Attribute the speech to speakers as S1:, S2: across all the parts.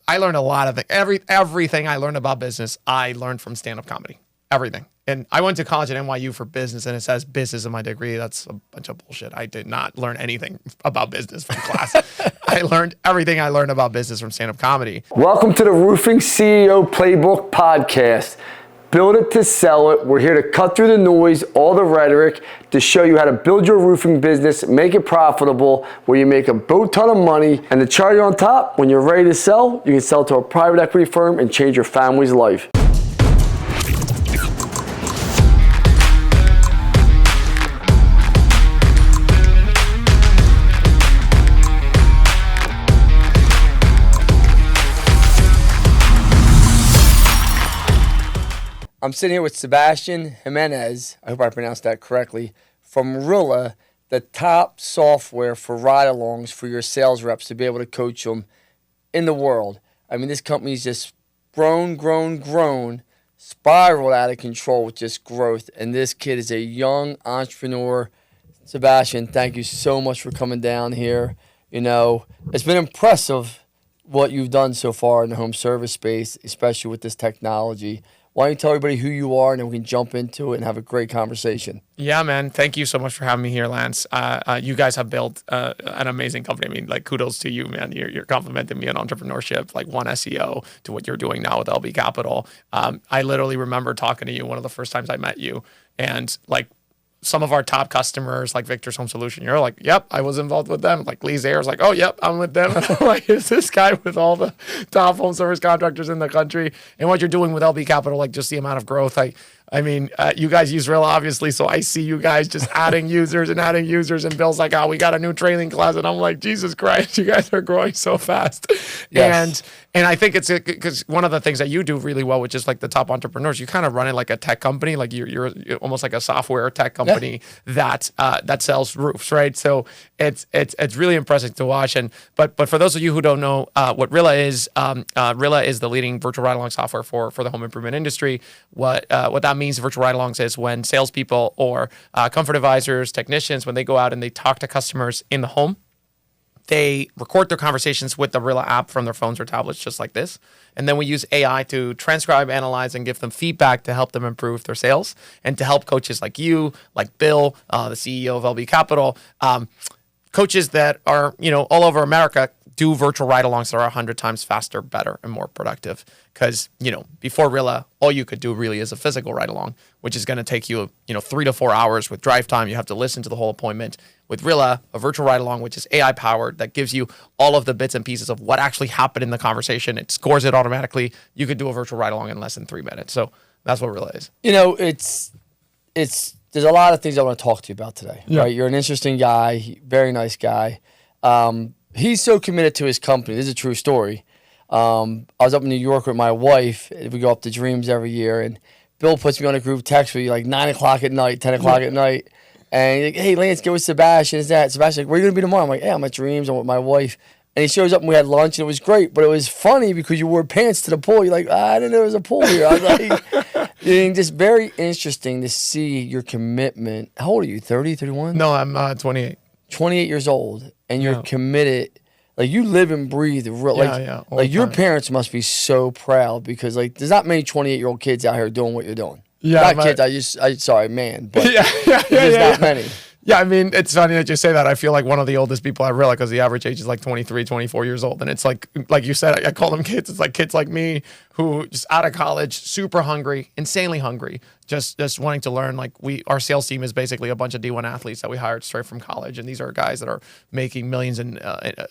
S1: I learned a lot of things. Everything I learned about business, I learned from stand-up comedy. Everything. And I went to college at NYU for business, and it says business in my degree. That's a bunch of bullshit. I did not learn anything about business from class. I learned everything I learned about business from stand-up comedy.
S2: Welcome to the Roofing CEO Playbook podcast. Build it to sell it. We're here to cut through the noise, all the rhetoric, to show you how to build your roofing business, make it profitable, where you make a boat ton of money, and the cherry on top, when you're ready to sell, you can sell to a private equity firm and change your family's life. I'm sitting here with Sebastian Jimenez, I hope I pronounced that correctly, from Rilla, the top software for ride-alongs for your sales reps to be able to coach them in the world. I mean, this company's just grown, spiraled out of control with just growth, and this kid is a young entrepreneur. Sebastian, thank you so much for coming down here. You know, it's been impressive what you've done so far in the home service space, especially with this technology. Why don't you tell everybody who you are, and then we can jump into it and have a great conversation.
S1: Yeah, man. Thank you so much for having me here, Lance. You guys have built an amazing company. I mean, like, kudos to you, man. You're complimenting me on entrepreneurship, like one SEO to what you're doing now with LB Capital. I literally remember talking to you one of the first times I met you, and like, some of our top customers, like Victor's Home Solution, you're like, yep, I was involved with them. Like Lee's Air's like, oh, yep, I'm with them. Like, is this guy with all the top home service contractors in the country? And what you're doing with LB Capital, like just the amount of growth. I mean, you guys use Rilla, obviously, so I see you guys just adding users, and Bill's like, oh, we got a new training class, and I'm like, Jesus Christ, you guys are growing so fast. Yes. And I think it's because one of the things that you do really well, which is like the top entrepreneurs, you kind of run it like a tech company, like you're almost like a software tech company that sells roofs, right? So it's really impressive to watch. But for those of you who don't know what Rilla is the leading virtual ride-along software for the home improvement industry. What that means, virtual ride-alongs, is when salespeople or comfort advisors, technicians, when they go out and they talk to customers in the home, they record their conversations with the Rilla app from their phones or tablets, just like this. And then we use AI to transcribe, analyze, and give them feedback to help them improve their sales, and to help coaches like you, like Bill, the CEO of LB Capital, coaches that are, all over America, do virtual ride-alongs that are 100 times faster, better, and more productive. Because, before Rilla, all you could do really is a physical ride-along, which is going to take you, 3 to 4 hours with drive time. You have to listen to the whole appointment. With Rilla, a virtual ride-along, which is AI-powered, that gives you all of the bits and pieces of what actually happened in the conversation. It scores it automatically. You could do a virtual ride-along in less than 3 minutes. So that's what Rilla is.
S2: There's a lot of things I want to talk to you about today. Yeah. Right? You're an interesting guy, very nice guy. He's so committed to his company. This is a true story. I was up in New York with my wife. We go up to Dreams every year, and Bill puts me on a group text with you like 9 o'clock at night, 10 o'clock at night. And he's like, hey, Lance, get with Sebastian. Sebastian's like, where are you going to be tomorrow? I'm like, hey, I'm at Dreams. I'm with my wife. And he shows up, and we had lunch, and it was great. But it was funny because you wore pants to the pool. You're like, I didn't know there was a pool here. I was like, just very interesting to see your commitment. How old are you, 30, 31?
S1: No, I'm 28.
S2: 28 years old, and you're committed. Like, you live and breathe. Like your parents must be so proud, because like there's not many 28-year-old kids out here doing what you're doing. Yeah, not kids. Sorry, man, but there's not many.
S1: Yeah, I mean, it's funny that you say that. I feel like one of the oldest people I've realized, because the average age is like 23, 24 years old. And it's like you said, I call them kids. It's like kids like me who just out of college, super hungry, insanely hungry, just wanting to learn. Like, our sales team is basically a bunch of D1 athletes that we hired straight from college. And these are guys that are making millions and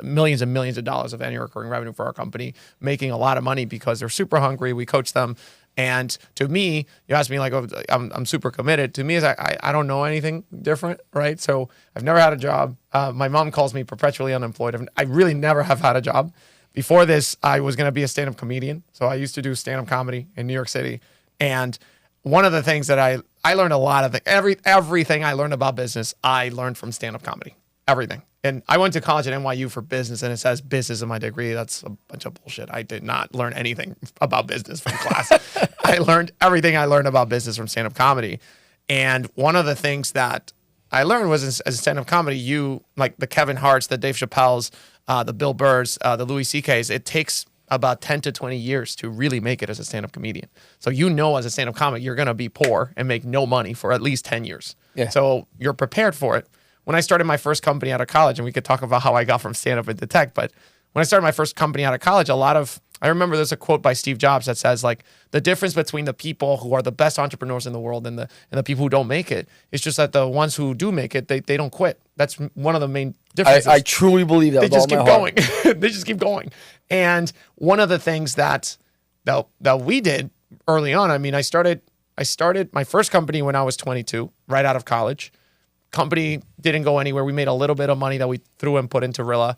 S1: millions of dollars of annual recurring revenue for our company, making a lot of money because they're super hungry. We coach them. And to me, you asked me, like, oh, I'm super committed. To me, is I don't know anything different, right? So I've never had a job. My mom calls me perpetually unemployed. I really never have had a job. Before this, I was going to be a stand-up comedian. So I used to do stand-up comedy in New York City. And one of the things that I learned a lot of things. Everything I learned about business, I learned from stand-up comedy. Everything. And I went to college at NYU for business, and it says business in my degree. That's a bunch of bullshit. I did not learn anything about business from class. I learned everything I learned about business from stand-up comedy. And one of the things that I learned was, as stand-up comedy, like the Kevin Harts, the Dave Chappelle's, the Bill Burrs, the Louis C.K.'s, it takes about 10 to 20 years to really make it as a stand-up comedian. So as a stand-up comic, you're going to be poor and make no money for at least 10 years.
S2: Yeah.
S1: So you're prepared for it. When I started my first company out of college, and we could talk about how I got from stand-up into tech, but when I started my first company out of college, I remember there's a quote by Steve Jobs that says, like, the difference between the people who are the best entrepreneurs in the world and the people who don't make it is just that the ones who do make it, they don't quit. That's one of the main differences.
S2: I truly believe that.
S1: They just keep going. They just keep going. And one of the things that we did early on, I mean, I started my first company when I was 22, right out of college. Company didn't go anywhere. We made a little bit of money that we threw and put into Rilla.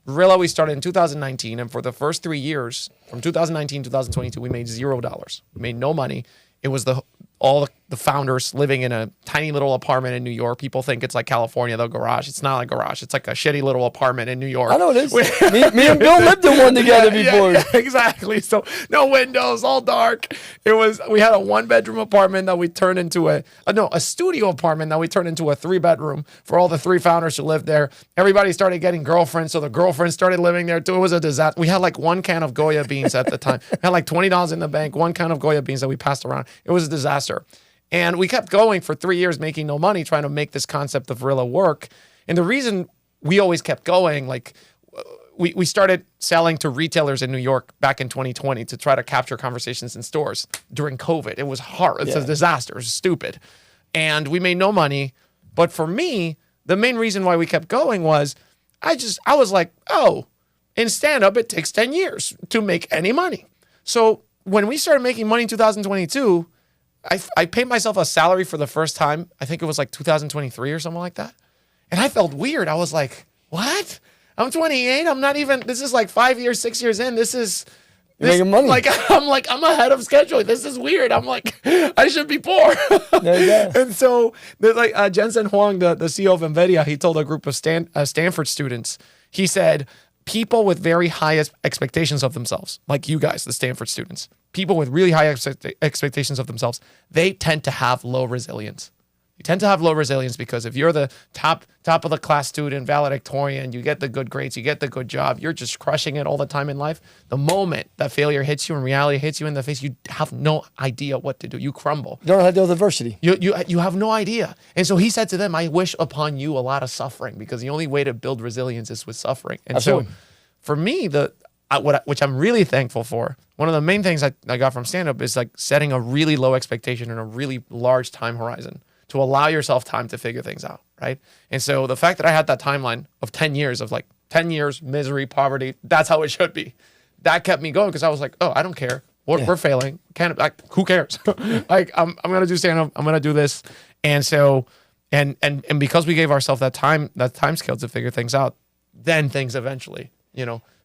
S1: Rilla, we started in 2019, and for the first 3 years, from 2019 to 2022, we made $0. We made no money. It was all the founders living in a tiny little apartment in New York. People think it's like California, the garage. It's not a garage. It's like a shitty little apartment in New York.
S2: I know it is. me and Bill lived in one together before.
S1: Yeah, exactly. So no windows, all dark. We had a 1-bedroom apartment that we turned into a studio apartment that we turned into a 3-bedroom for all the 3 founders who lived there. Everybody started getting girlfriends, so the girlfriends started living there too. It was a disaster. We had like 1 can of Goya beans at the time. We had like $20 in the bank, 1 can of Goya beans that we passed around. It was a disaster. And we kept going for 3 years, making no money, trying to make this concept of Rilla work. And the reason we always kept going, like, we started selling to retailers in New York back in 2020 to try to capture conversations in stores during COVID. It was hard. It's a disaster. It was stupid. And we made no money. But for me, the main reason why we kept going was I was like, oh, in stand-up, it takes 10 years to make any money. So when we started making money in 2022, I paid myself a salary for the first time. I think it was like 2023 or something like that. And I felt weird. I was like, what? I'm 28. I'm not even, this is like 5 years, 6 years in.
S2: Making money.
S1: I'm ahead of schedule. This is weird. I'm like, I should be poor. And so Jensen Huang, the CEO of NVIDIA, he told a group of Stanford students, he said, people with very high expectations of themselves, like you guys, the Stanford students, people with really high expectations of themselves, they tend to have low resilience. You tend to have low resilience because if you're the top of the class student, valedictorian, you get the good grades, you get the good job, you're just crushing it all the time in life. The moment that failure hits you and reality hits you in the face, you have no idea what to do. You crumble.
S2: You don't know how to deal with adversity.
S1: You have no idea. And so he said to them, I wish upon you a lot of suffering because the only way to build resilience is with suffering. And
S2: Absolutely.
S1: So for me, which I'm really thankful for, one of the main things I got from stand-up is like setting a really low expectation and a really large time horizon to allow yourself time to figure things out, right? And so the fact that I had that timeline of 10 years of like 10 years, misery, poverty, that's how it should be. That kept me going because I was like, oh, I don't care. We're failing. Who cares? Like, I'm going to do stand-up. I'm going to do this. And so, and because we gave ourselves that time scale to figure things out, then things eventually,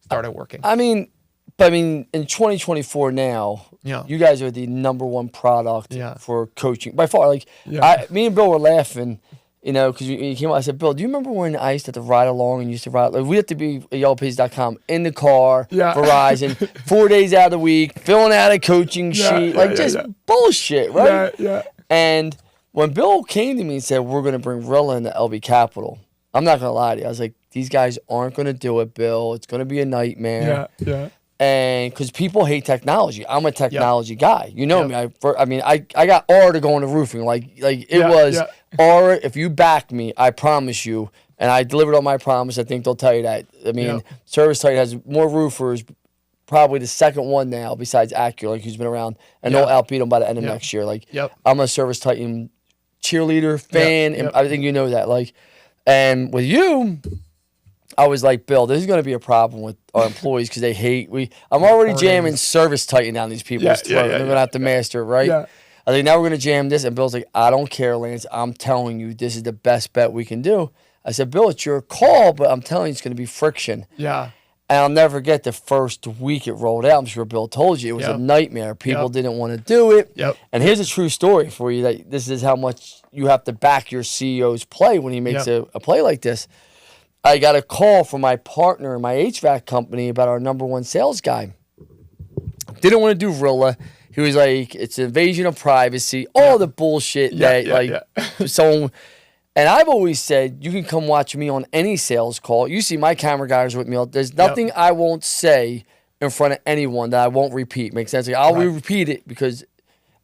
S1: started working.
S2: I mean, in 2024 now, you guys are the #1 product for coaching by far. Like, me and Bill were laughing, because you came out. I said, Bill, do you remember when I used to ride along and used to ride? Like, we have to be at yellowpages.com in the car, Verizon, 4 days out of the week, filling out a coaching sheet, bullshit, right?
S1: Yeah.
S2: And when Bill came to me and said, we're going to bring Rilla into LB Capital, I'm not going to lie to you. I was like, these guys aren't going to do it, Bill. It's going to be a nightmare.
S1: Yeah.
S2: And because people hate technology, I'm a technology guy. You know me. I got R to go into roofing. R. If you back me, I promise you, and I delivered on my promise. I think they'll tell you that. Service Titan has more roofers, probably the second one now besides Acura, who's been around, and they'll outbeat them by the end of next year. I'm a Service Titan cheerleader fan, and I think you know that. And with you, I was like, Bill, this is going to be a problem with our employees because they hate. I'm already jamming Service Titan down these people's throat. They're going to have to master it, right? Yeah. I think now we're going to jam this. And Bill's like, I don't care, Lance. I'm telling you, this is the best bet we can do. I said, Bill, it's your call, but I'm telling you, it's going to be friction.
S1: Yeah.
S2: And I'll never forget the first week it rolled out. I'm sure Bill told you. It was a nightmare. People didn't want to do it.
S1: Yep.
S2: And here's a true story for you. That this is how much you have to back your CEO's play when he makes a play like this. I got a call from my partner in my HVAC company about our #1 sales guy. Didn't want to do Rilla. He was like, it's an invasion of privacy, all the bullshit someone. And I've always said, you can come watch me on any sales call. You see my camera guys with me. There's nothing I won't say in front of anyone that I won't repeat. Makes sense? Like, I'll repeat it because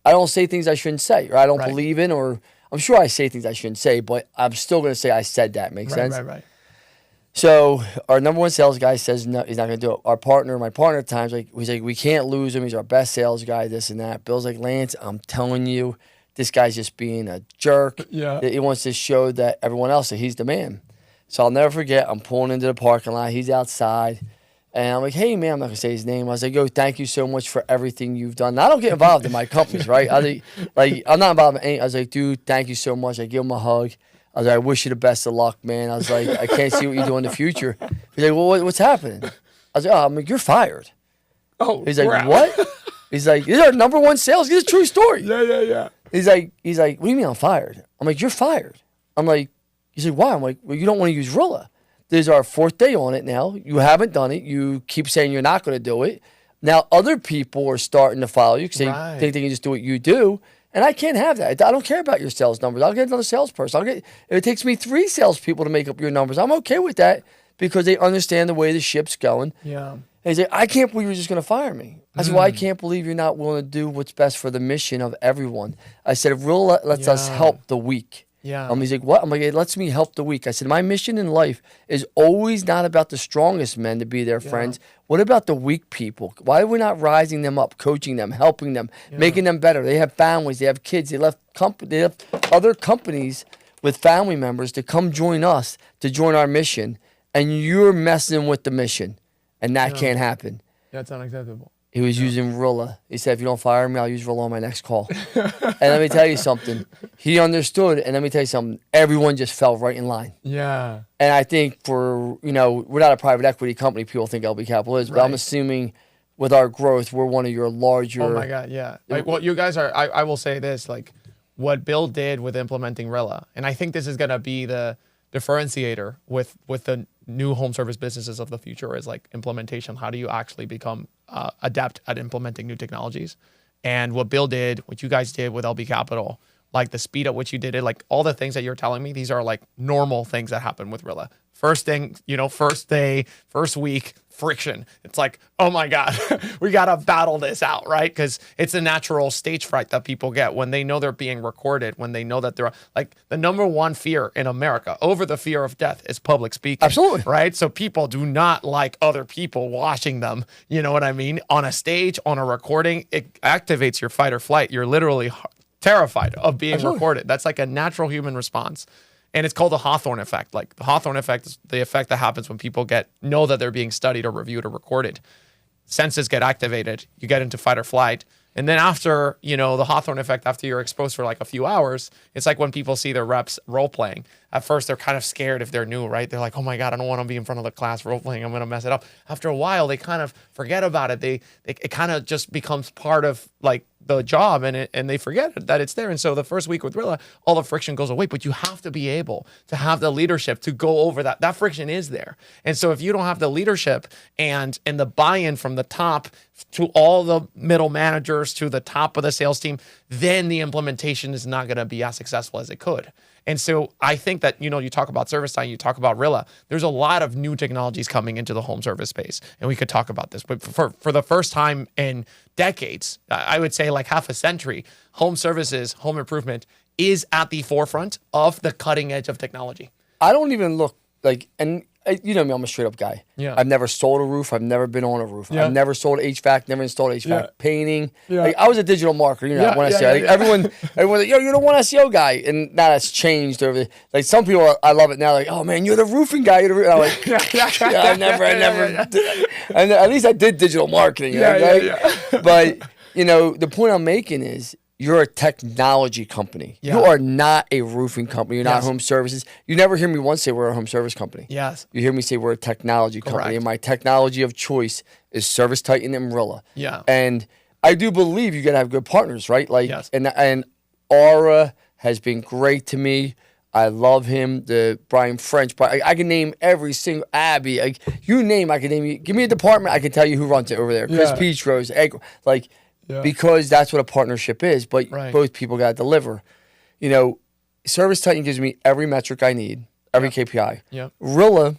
S2: I don't say things I shouldn't say, or I don't believe in, or I'm sure I say things I shouldn't say, but I'm still going to say I said that. Makes sense?
S1: Right.
S2: So our number one sales guy says no, he's not going to do it. My partner at times, he's like, we can't lose him. He's our best sales guy, this and that. Bill's like, Lance, I'm telling you, this guy's just being a jerk.
S1: Yeah.
S2: He wants to show that everyone else that he's the man. So I'll never forget, I'm pulling into the parking lot. He's outside. And I'm like, hey, man, I'm not going to say his name. I was like, yo, thank you so much for everything you've done. Now, I don't get involved in my companies, right? I'm not involved in any. I was like, dude, thank you so much. I give him a hug. I was like, I wish you the best of luck, man. I was like, I can't see what you do in the future. He's like, well, what's happening? I was like, I'm like, you're fired.
S1: Oh,
S2: he's like, what? He's like, this is our number one sales. It's a true story.
S1: Yeah.
S2: He's like, what do you mean I'm fired? I'm like, you're fired. I'm like, he's like, why? I'm like, well, you don't want to use Rilla. This is our 4th day on it now. You haven't done it. You keep saying you're not going to do it. Now other people are starting to follow you because they think they can just do what you do. And I can't have that. I don't care about your sales numbers. I'll get another salesperson. If it takes me 3 salespeople to make up your numbers, I'm okay with that because they understand the way the ship's going.
S1: Yeah.
S2: And he's like, I can't believe you're just going to fire me. I said, well, I can't believe you're not willing to do what's best for the mission of everyone. I said, if Rilla lets us help the weak.
S1: Yeah.
S2: He's like, what? I'm like, it lets me help the weak. I said, my mission in life is always not about the strongest men to be their friends. What about the weak people? Why are we not rising them up, coaching them, helping them, making them better? They have families, they have kids, they left other companies with family members to come join us, to join our mission, and you're messing with the mission, and that can't happen.
S1: That's unacceptable.
S2: He was using Rilla. He said, if you don't fire me, I'll use Rilla on my next call. And let me tell you something. He understood, and let me tell you something. Everyone just fell right in line.
S1: Yeah.
S2: And I think we're not a private equity company. People think LB Capital is, but I'm assuming with our growth, we're one of your larger.
S1: Oh, my God, yeah. Like, well, you guys are, I will say this, like, what Bill did with implementing Rilla, and I think this is going to be the differentiator with the new home service businesses of the future is like implementation. How do you actually become adept at implementing new technologies? And what Bill did, what you guys did with LB Capital, like the speed at which you did it, like all the things that you're telling me, these are like normal things that happen with Rilla. First thing, first day, first week, friction. It's like, oh my God, we got to battle this out, right? Because it's a natural stage fright that people get when they know they're being recorded, when they know that they're like the number one fear in America over the fear of death is public speaking.
S2: Absolutely.
S1: Right? So people do not like other people watching them, you know what I mean? On a stage, on a recording, it activates your fight or flight. You're literally terrified of being recorded. That's like a natural human response. And it's called the Hawthorne effect. Like the Hawthorne effect is the effect that happens when people know that they're being studied or reviewed or recorded. Senses get activated. You get into fight or flight. And then after, the Hawthorne effect, after you're exposed for like a few hours, it's like when people see their reps role playing. At first, they're kind of scared if they're new, right? They're like, oh my God, I don't want to be in front of the class role playing. I'm going to mess it up. After a while, they kind of forget about it. It kind of just becomes part of like the job and they forget that it's there. And so the first week with Rilla, all the friction goes away, but you have to be able to have the leadership to go over that. That friction is there. And so if you don't have the leadership and the buy-in from the top to all the middle managers to the top of the sales team, then the implementation is not going to be as successful as it could. And so I think that, you talk about ServiceTitan, you talk about Rilla, there's a lot of new technologies coming into the home service space. And we could talk about this. But for the first time in decades, I would say like half a century, home services, home improvement is at the forefront of the cutting edge of technology.
S2: I don't even look like, and you know me, I'm a straight up guy.
S1: Yeah.
S2: I've never sold a roof. I've never been on a roof.
S1: Yeah.
S2: I've never sold HVAC, never installed HVAC,
S1: Yeah.
S2: painting.
S1: Yeah.
S2: Like, I was a digital marketer, one SEO. Like, everyone's like, yo, you're the one SEO guy. And now that's changed over like some people, I love it now. Like, oh man, you're the roofing guy. And I'm like, I never did. And at least I did digital marketing. But, the point I'm making is, you're a technology company.
S1: Yeah.
S2: You are not a roofing company. You're not home services. You never hear me once say we're a home service company.
S1: Yes.
S2: You hear me say we're a technology company.
S1: Correct.
S2: And my technology of choice is ServiceTitan and Rilla.
S1: Yeah.
S2: And I do believe you got to have good partners, right? Like,
S1: yes.
S2: And Aura has been great to me. I love him. The Brian French. I can name every single Abby. Like, you name, I can name you. Give me a department, I can tell you who runs it over there. Chris Petros, like. Yeah. Because that's what a partnership is, but both people got to deliver. ServiceTitan gives me every metric I need, every KPI.
S1: Yeah.
S2: Rilla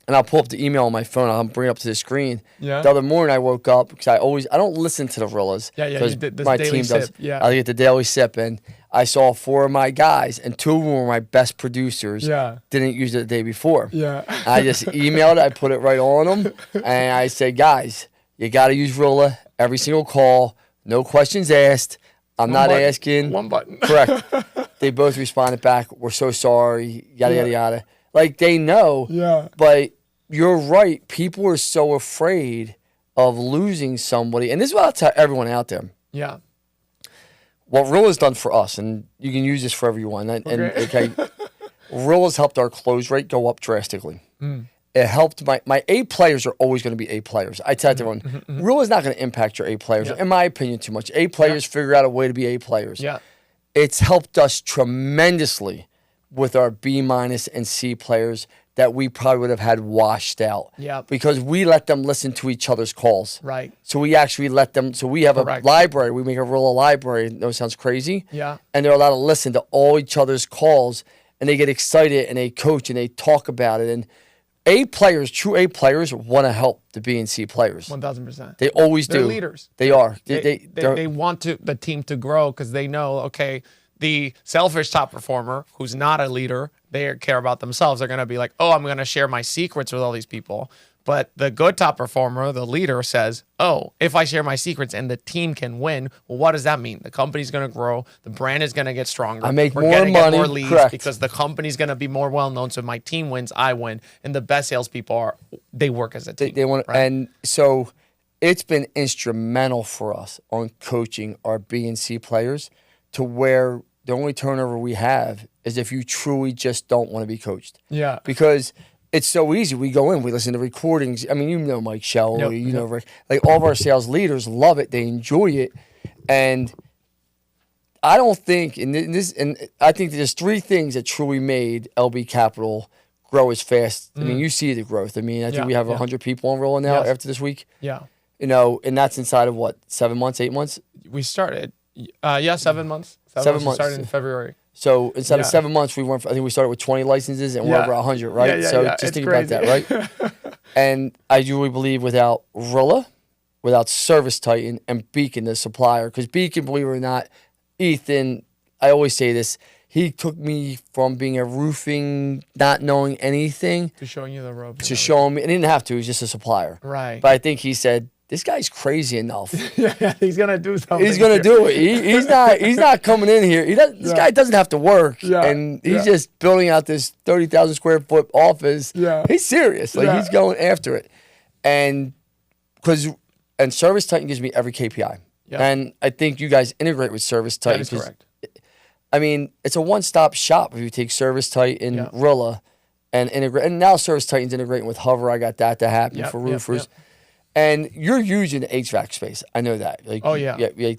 S2: and I'll pull up the email on my phone. I'll bring it up to the screen.
S1: Yeah.
S2: The other morning I woke up because I don't listen to the Rillas.
S1: Yeah. You
S2: because
S1: did this
S2: my
S1: daily
S2: team does.
S1: sip. Yeah.
S2: I get the daily sip, and I saw 4 of my guys, and 2 of them were my best producers.
S1: Yeah.
S2: Didn't use it the day before.
S1: Yeah.
S2: I just emailed it. I put it right on them, and I said, guys, you got to use Rilla every single call. No questions asked. I'm not asking.
S1: One button.
S2: Correct. They both responded back. We're so sorry. Yada, yada, yada. Like, they know.
S1: Yeah.
S2: But you're right. People are so afraid of losing somebody. And this is what I'll tell everyone out there.
S1: Yeah.
S2: What Rilla's done for us, and you can use this for everyone. Okay. Rilla's helped our close rate go up drastically. It helped my A players are always going to be A players. I tell everyone, Rilla's not going to impact your A players, in my opinion, too much. A players figure out a way to be A players.
S1: Yeah.
S2: It's helped us tremendously with our B- and C players that we probably would have had washed out.
S1: Yeah.
S2: Because we let them listen to each other's calls.
S1: Right.
S2: So we actually let them, so we have
S1: Correct.
S2: a library. We make a Rilla library. No, it sounds crazy.
S1: Yeah.
S2: And they're allowed to listen to all each other's calls, and they get excited, and they coach, and they talk about it. And A players, true A players, want to help the B and C players.
S1: 1000%.
S2: They always
S1: They're
S2: do.
S1: leaders.
S2: They are.
S1: They want the team to grow because they know, okay, the selfish top performer who's not a leader, they care about themselves. They're going to be like, oh, I'm going to share my secrets with all these people. But the good top performer, the leader, says, oh, if I share my secrets and the team can win, well, what does that mean? The company's going to grow. The brand is going to get stronger.
S2: I make
S1: We're
S2: more
S1: gonna
S2: money.
S1: Get more leads
S2: Correct.
S1: because the company's going to be more well-known. So my team wins, I win. And the best salespeople they work as a team.
S2: They want,
S1: right?
S2: And so it's been instrumental for us on coaching our B and C players to where the only turnover we have is if you truly just don't want to be coached.
S1: Yeah.
S2: Because it's so easy. We go in, we listen to recordings. I mean, you know Mike Shell,
S1: Yep,
S2: you know Rick. Like, all of our sales leaders love it. They enjoy it. And I don't think, and I think there's 3 things that truly made LB Capital grow as fast. I mean, you see the growth. I mean, I think we have 100 people on Rilla now after this week.
S1: Yeah.
S2: You know, and that's inside of what, 7 months, 8 months?
S1: We started, 7 months.
S2: 7 months.
S1: We started in February.
S2: So instead of 7 months, I think we started with 20 licenses and we're over 100, right? So just think about that, right? And I really believe without Rilla, without Service Titan, and Beacon, the supplier, because Beacon, believe it or not, Ethan, I always say this, he took me from being a roofing, not knowing anything,
S1: To showing you the ropes.
S2: to showing me, and he didn't have to, he was just a supplier.
S1: Right.
S2: But I think he said, this guy's crazy enough.
S1: Yeah, he's gonna do something.
S2: He's gonna do it. He's not coming in here. This guy doesn't have to work, and he's just building out this 30,000 square foot office.
S1: Yeah.
S2: He's serious. Like, he's going after it, and Service Titan gives me every KPI, and I think you guys integrate with Service Titan.
S1: That is correct.
S2: I mean, it's a one-stop shop if you take Service Titan, Rilla, and integrate. And now Service Titan's integrating with Hover. I got that to happen for roofers. And you're using the HVAC space. I know that. Like,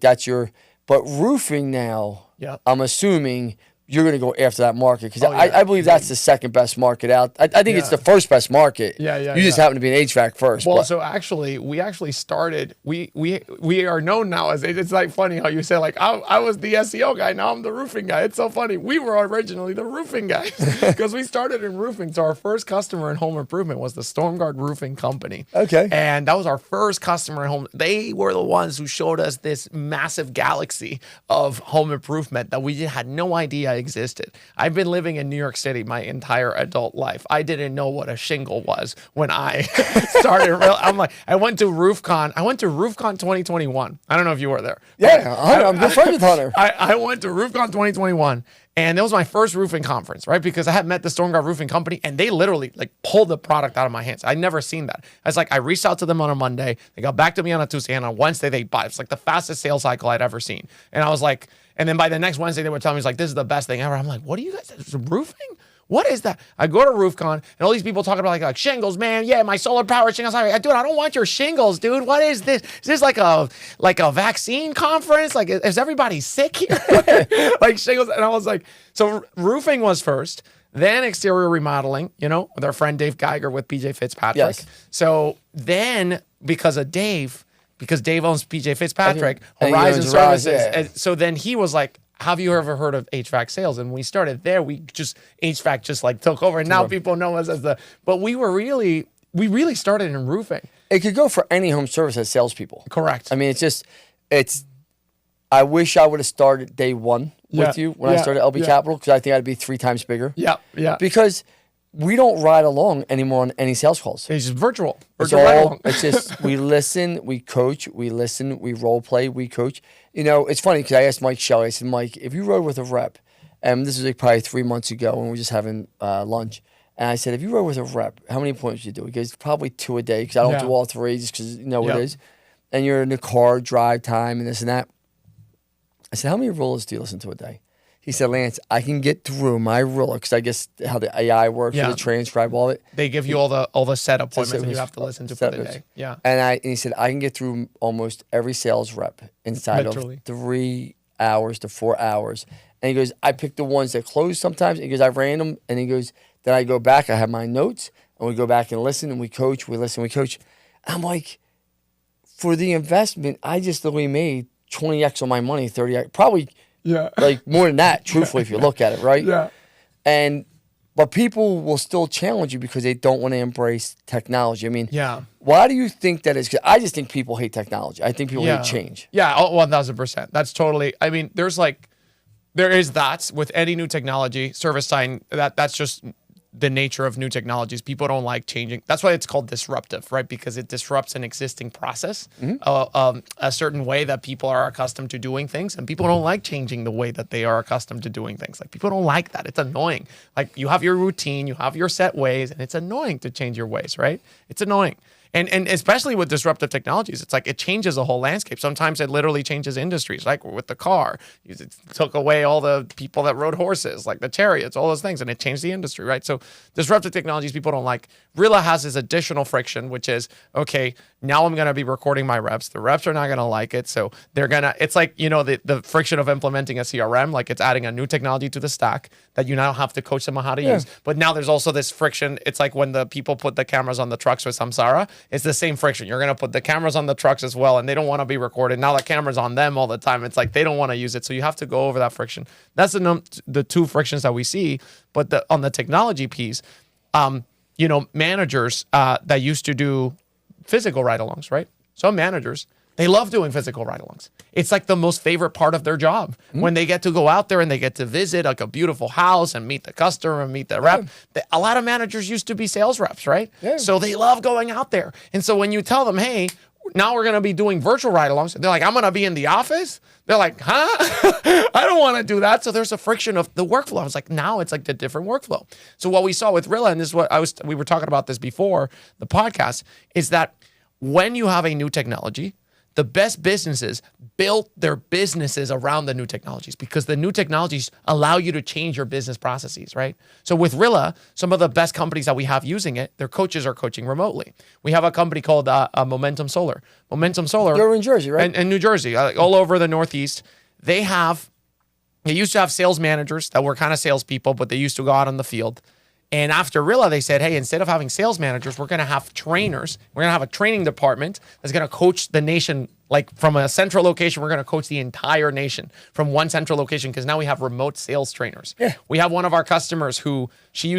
S2: that's your. But roofing now, I'm assuming you're going to go after that market because I believe that's the second best market out. I think it's the first best market. You just happen to be in HVAC first.
S1: Well, so actually, we actually started. We are known now as. It's like funny how you say like I was the SEO guy. Now I'm the roofing guy. It's so funny. We were originally the roofing guys because we started in roofing. So our first customer in home improvement was the StormGuard Roofing Company.
S2: Okay.
S1: And that was our first customer in home. They were the ones who showed us this massive galaxy of home improvement that we had no idea existed. I've been living in New York City my entire adult life. I didn't know what a shingle was when I started. I went to RoofCon. I went to RoofCon 2021. I don't know if you were there.
S2: Yeah, I'm good friends with Hunter.
S1: I went to RoofCon 2021. And that was my first roofing conference, right? Because I had met the StormGuard Roofing Company, and they literally like pulled the product out of my hands. I'd never seen that. I reached out to them on a Monday. They got back to me on a Tuesday, and on Wednesday they bought. It's like the fastest sales cycle I'd ever seen. And I was like, and then by the next Wednesday they were telling me, this is the best thing ever. I'm like, what are you guys, roofing? What is that? I go to RoofCon, and all these people talking about like shingles, man. Yeah, my solar powered shingles. I'm like, dude, I don't want your shingles, dude. What is this? Is this like a vaccine conference? Like, is everybody sick here? Like shingles. And I was like, so roofing was first, then exterior remodeling, with our friend Dave Geiger with PJ Fitzpatrick.
S2: Yes.
S1: So then because Dave owns PJ Fitzpatrick,
S2: And he
S1: Horizon
S2: owns Rise,
S1: Services. And so then he was like, have you ever heard of HVAC sales? And when we started there, HVAC just like took over, and now people know us as but we really started in roofing.
S2: It could go for any home service as salespeople.
S1: Correct.
S2: I mean, I wish I would have started day one with you when I started LB Capital, because I think I'd be 3 times bigger.
S1: Yeah.
S2: Because we don't ride along anymore on any sales calls.
S1: It's just virtual.
S2: It's just, we listen, we coach, we listen, we role play, we coach. It's funny because I asked Mike Shelley, I said, Mike, if you rode with a rep, and this was like probably 3 months ago when we were just having lunch, and I said, if you rode with a rep, how many appointments would you do? He goes, probably 2 a day, because I don't do all 3 just because it is. And you're in the car, drive time, and this and that. I said, how many Rillas do you listen to a day? He said, Lance, I can get through my Rilla, because I guess how the AI works for the transcribe, all of it.
S1: They give you all the set appointments that you have to listen to for the day. Yeah.
S2: And he said, I can get through almost every sales rep inside of 3 hours to 4 hours. And he goes, I pick the ones that close sometimes. And he goes, I ran them. And he goes, then I go back, I have my notes, and we go back and listen, and we coach, we listen, we coach. I'm like, for the investment, I just literally made 20x on my money, 30x, probably like more than that, truthfully, if you look at it, right?
S1: Yeah.
S2: But people will still challenge you because they don't want to embrace technology. I mean, why do you think that is? Because I just think people hate technology. I think people hate change.
S1: Yeah, 1000%. That's totally, I mean, there is that with any new technology, service sign, that's just the nature of new technologies. People don't like changing. That's why it's called disruptive, right? Because it disrupts an existing process, a certain way that people are accustomed to doing things, and people don't like changing the way that they are accustomed to doing things. Like, people don't like that. It's annoying. Like, you have your routine, you have your set ways, and it's annoying to change your ways, right? It's annoying. And especially with disruptive technologies, it's like it changes the whole landscape. Sometimes it literally changes industries, like with the car. It took away all the people that rode horses, like the chariots, all those things, and it changed the industry, right? So disruptive technologies people don't like. Rilla has this additional friction, which is, okay, now I'm going to be recording my reps. The reps are not going to like it. So they're going to, it's like, the friction of implementing a CRM, like it's adding a new technology to the stack that you now have to coach them on how to use. But now there's also this friction. It's like when the people put the cameras on the trucks with Samsara, it's the same friction. You're going to put the cameras on the trucks as well, and they don't want to be recorded. Now the camera's on them all the time. It's like they don't want to use it. So you have to go over that friction. That's the 2 frictions that we see. But on the technology piece, managers that used to do physical ride-alongs, right? Some managers, they love doing physical ride-alongs. It's like the most favorite part of their job when they get to go out there and they get to visit like a beautiful house and meet the customer and meet the rep. A lot of managers used to be sales reps, right? So they love going out there. And so when you tell them, hey, now we're going to be doing virtual ride-alongs, they're like, I'm going to be in the office? They're like, huh? I don't want to do that. So there's a friction of the workflow. I was like, now it's like the different workflow. So what we saw with Rilla, and this is what we were talking about this before the podcast, is that when you have a new technology, the best businesses built their businesses around the new technologies, because the new technologies allow you to change your business processes, right? So with Rilla, some of the best companies that we have using it, their coaches are coaching remotely. We have a company called Momentum Solar. Momentum Solar.
S2: They're in Jersey, right?
S1: And New Jersey, all over the Northeast. They used to have sales managers that were kind of salespeople, but they used to go out on the field. And after Rilla, they said, hey, instead of having sales managers, we're going to have trainers. We're going to have a training department that's going to coach the nation, like from a central location. We're going to coach the entire nation from one central location, because now we have remote sales trainers. We have one of our customers who she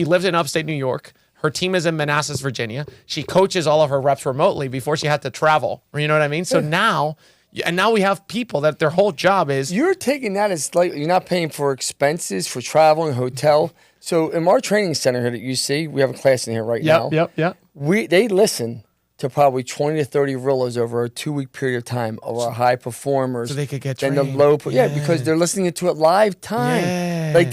S1: lived in upstate New York. Her team is in Manassas, Virginia. She coaches all of her reps remotely before she had to travel. You know what I mean? So now we have people that their whole job is...
S2: You're taking that as like, you're not paying for expenses, for traveling, hotel. So in our training center here that you see, we have a class in here right now. They listen to probably 20 to 30 Rillas over a 2-week period of time of our high performers.
S1: So they could get trained.
S2: And the low, because they're listening to it live time. Like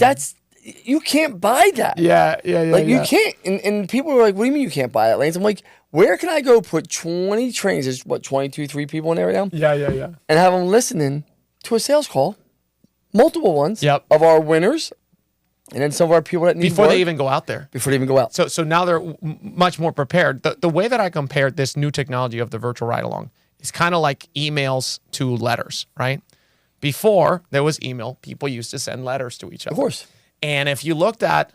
S2: you can't buy that. You can't. And people are like, what do you mean you can't buy that, Lance? I'm like, where can I go put 20 trainers? There's 22, 3 people in there right now? And have them listening to a sales call, multiple ones of our winners. And then some of our people that need
S1: before they even go out there.
S2: Before they even go out.
S1: So now they're much more prepared. The way that I compared this new technology of the virtual ride-along is kind of like emails to letters, right? Before there was email, people used to send letters to each other.
S2: Of course.
S1: And if you looked at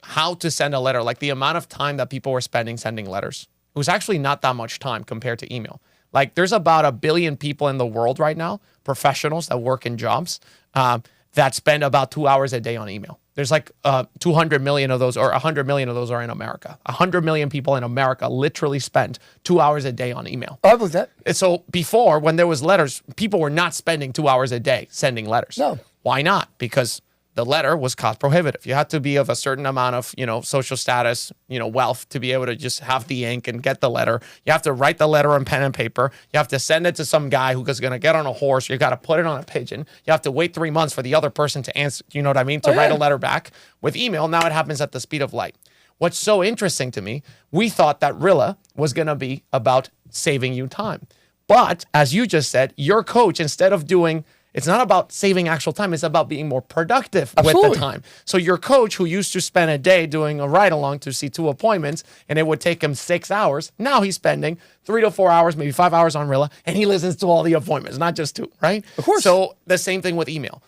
S1: how to send a letter, like the amount of time that people were spending sending letters, it was actually not that much time compared to email. Like there's about 1 billion people in the world right now, professionals that work in jobs, that spend about 2 hours a day on email. There's like 200 million of those, or 100 million of those are in America. 100 million people in America literally spend 2 hours a day on email.
S2: Oh, I believe that.
S1: And so before, when there was letters, people were not spending 2 hours a day sending letters.
S2: No.
S1: Why not? Because the letter was cost prohibitive. You had to be of a certain amount of, social status, wealth to be able to just have the ink and get the letter. You have to write the letter on pen and paper. You have to send it to some guy who's going to get on a horse. You got to put it on a pigeon. You have to wait 3 months for the other person to answer, to write a letter back. With email, now it happens at the speed of light. What's so interesting to me, we thought that Rilla was going to be about saving you time. But as you just said, your coach, instead of doing, it's not about saving actual time. It's about being more productive with the time. So your coach, who used to spend a day doing a ride-along to see 2 appointments, and it would take him 6 hours, now he's spending 3 to 4 hours, maybe 5 hours on Rilla, and he listens to all the appointments, not just 2, right?
S2: Of course.
S1: So the same thing with email.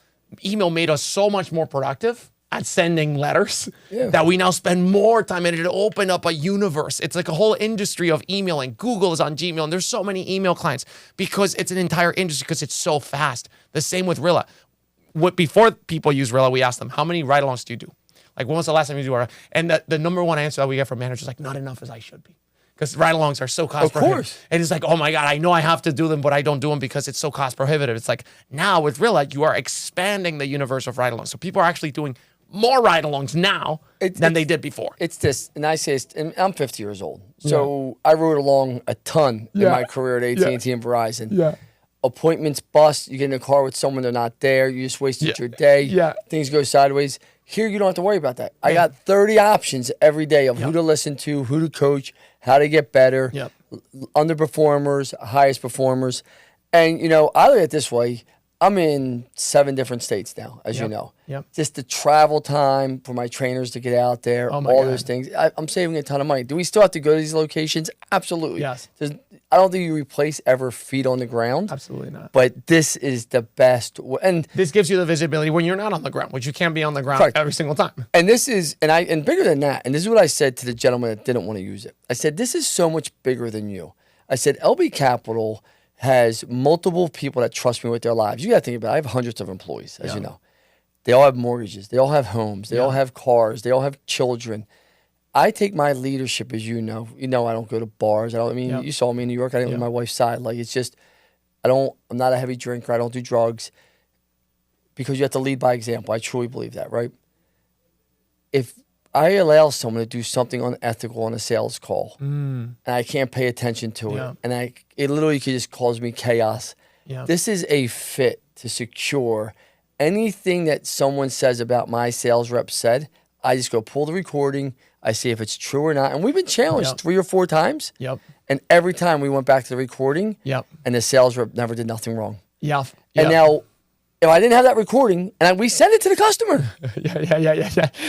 S1: Email made us so much more productive at sending letters that we now spend more time, and it opened up a universe. It's like a whole industry of emailing. Google is on Gmail, and there's so many email clients because it's an entire industry because it's so fast. The same with Rilla. Before people use Rilla, we ask them, how many ride-alongs do you do? Like, when was the last time you do a ride? And the number one answer that we get from managers is like, not enough as I should be. Because ride-alongs are so cost prohibitive. Of course. And it's like, oh my God, I know I have to do them, but I don't do them because it's so cost prohibitive. It's like, now with Rilla, you are expanding the universe of ride-alongs. So people are actually doing more ride-alongs now than they did before.
S2: It's this, and I say, and I'm 50 years old, so I rode along a ton in my career at AT&T and Verizon. Yeah. Appointments bust, you get in a car with someone, they're not there, you just wasted your day, things go sideways. Here, you don't have to worry about that. I got 30 options every day of who to listen to, who to coach, how to get better, underperformers, highest performers. And, I look at it this way. I'm in 7 different states now, as you know. Just the travel time for my trainers to get out there, all those things. I'm saving a ton of money. Do we still have to go to these locations? Absolutely.
S1: Yes.
S2: I don't think you replace ever feet on the ground.
S1: Absolutely not.
S2: But this is the best. And
S1: this gives you the visibility when you're not on the ground, which you can't be on the ground every single time.
S2: And this is, and bigger than that, and this is what I said to the gentleman that didn't want to use it. I said, this is so much bigger than you. I said, LB Capital has multiple people that trust me with their lives. You got to think about it. I have hundreds of employees, as you know. They all have mortgages. They all have homes. They all have cars. They all have children. I take my leadership, as you know. I don't go to bars. You saw me in New York. I didn't leave my wife's side. Like, it's just, I'm not a heavy drinker. I don't do drugs because you have to lead by example. I truly believe that, right? If I allow someone to do something unethical on a sales call, and I can't pay attention to it, and it literally could just cause me chaos. This is a fit to secure anything that someone says about my sales rep said. I just go pull the recording. I see if it's true or not. And we've been challenged 3 or 4 times. And every time we went back to the recording, and the sales rep never did nothing wrong. And now, if I didn't have that recording, and we send it to the customer.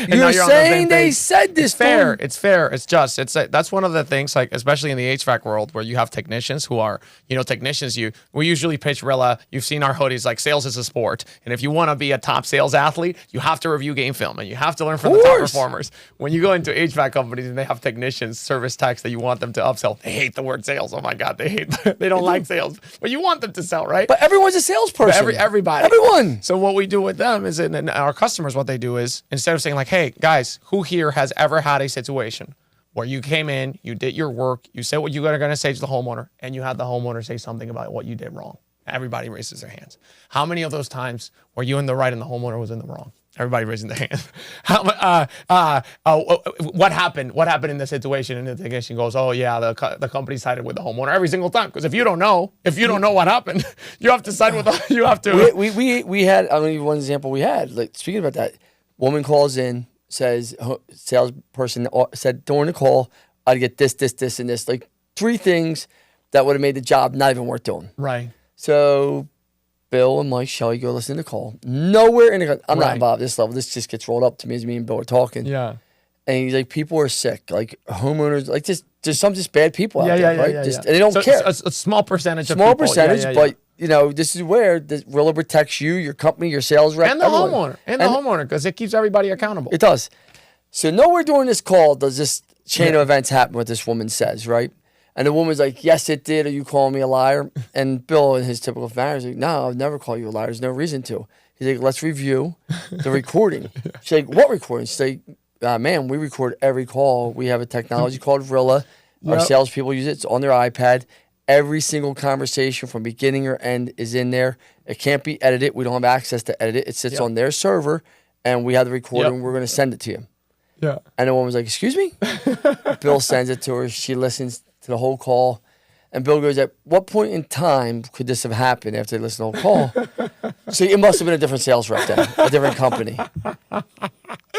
S2: You're saying they said this.
S1: It's fair. It's fair. It's just. That's one of the things, like especially in the HVAC world, where you have technicians who are, technicians. We usually pitch Rilla. You've seen our hoodies. Like, sales is a sport, and if you want to be a top sales athlete, you have to review game film, and you have to learn from the top performers. When you go into HVAC companies and they have technicians, service techs that you want them to upsell, they hate the word sales. Oh my God, they don't like sales, but you want them to sell, right?
S2: But everyone's a salesperson.
S1: Everybody. Everyone. So what we do with them is, and our customers, what they do is, instead of saying like, hey, guys, who here has ever had a situation where you came in, you did your work, you said what you were going to say to the homeowner, and you had the homeowner say something about what you did wrong? Everybody raises their hands. How many of those times were you in the right and the homeowner was in the wrong? Everybody raising their hand. What happened? What happened in the situation? And the technician goes, "Oh yeah, the company sided with the homeowner every single time." Because if you don't know what happened, you have to side with. You have to.
S2: We had. I mean, one example we had. Like, speaking about that, woman calls in, says, salesperson said during the call, "I'd get this, and this." Like 3 things that would have made the job not even worth doing.
S1: Right.
S2: So Bill and Mike, Shelly, go listen to the call. Nowhere in the I'm not involved at this level. This just gets rolled up to me as me and Bill are talking.
S1: Yeah.
S2: And he's like, people are sick. Like, homeowners, like, there's some just bad people out there, right? And they don't care.
S1: A small percentage of
S2: people.
S1: Small
S2: percentage, but, this is where the Rilla protects you, your company, your sales rep.
S1: And the homeowner. And the homeowner, because it keeps everybody accountable.
S2: It does. So nowhere during this call does this chain of events happen, what this woman says, right? And the woman's like, yes, it did. Are you calling me a liar? And Bill, in his typical manner, is like, no, I'll never call you a liar. There's no reason to. He's like, let's review the recording. She's like, what recording? She's like, man, we record every call. We have a technology called Rilla. Our salespeople use it. It's on their iPad. Every single conversation from beginning or end is in there. It can't be edited. We don't have access to edit it. It sits on their server, and we have the recording. We're going to send it to you.
S1: Yeah.
S2: And the woman's like, excuse me? Bill sends it to her. She listens to the whole call. And Bill goes, at what point in time could this have happened after they listened to the whole call? So it must have been a different sales rep then, a different company.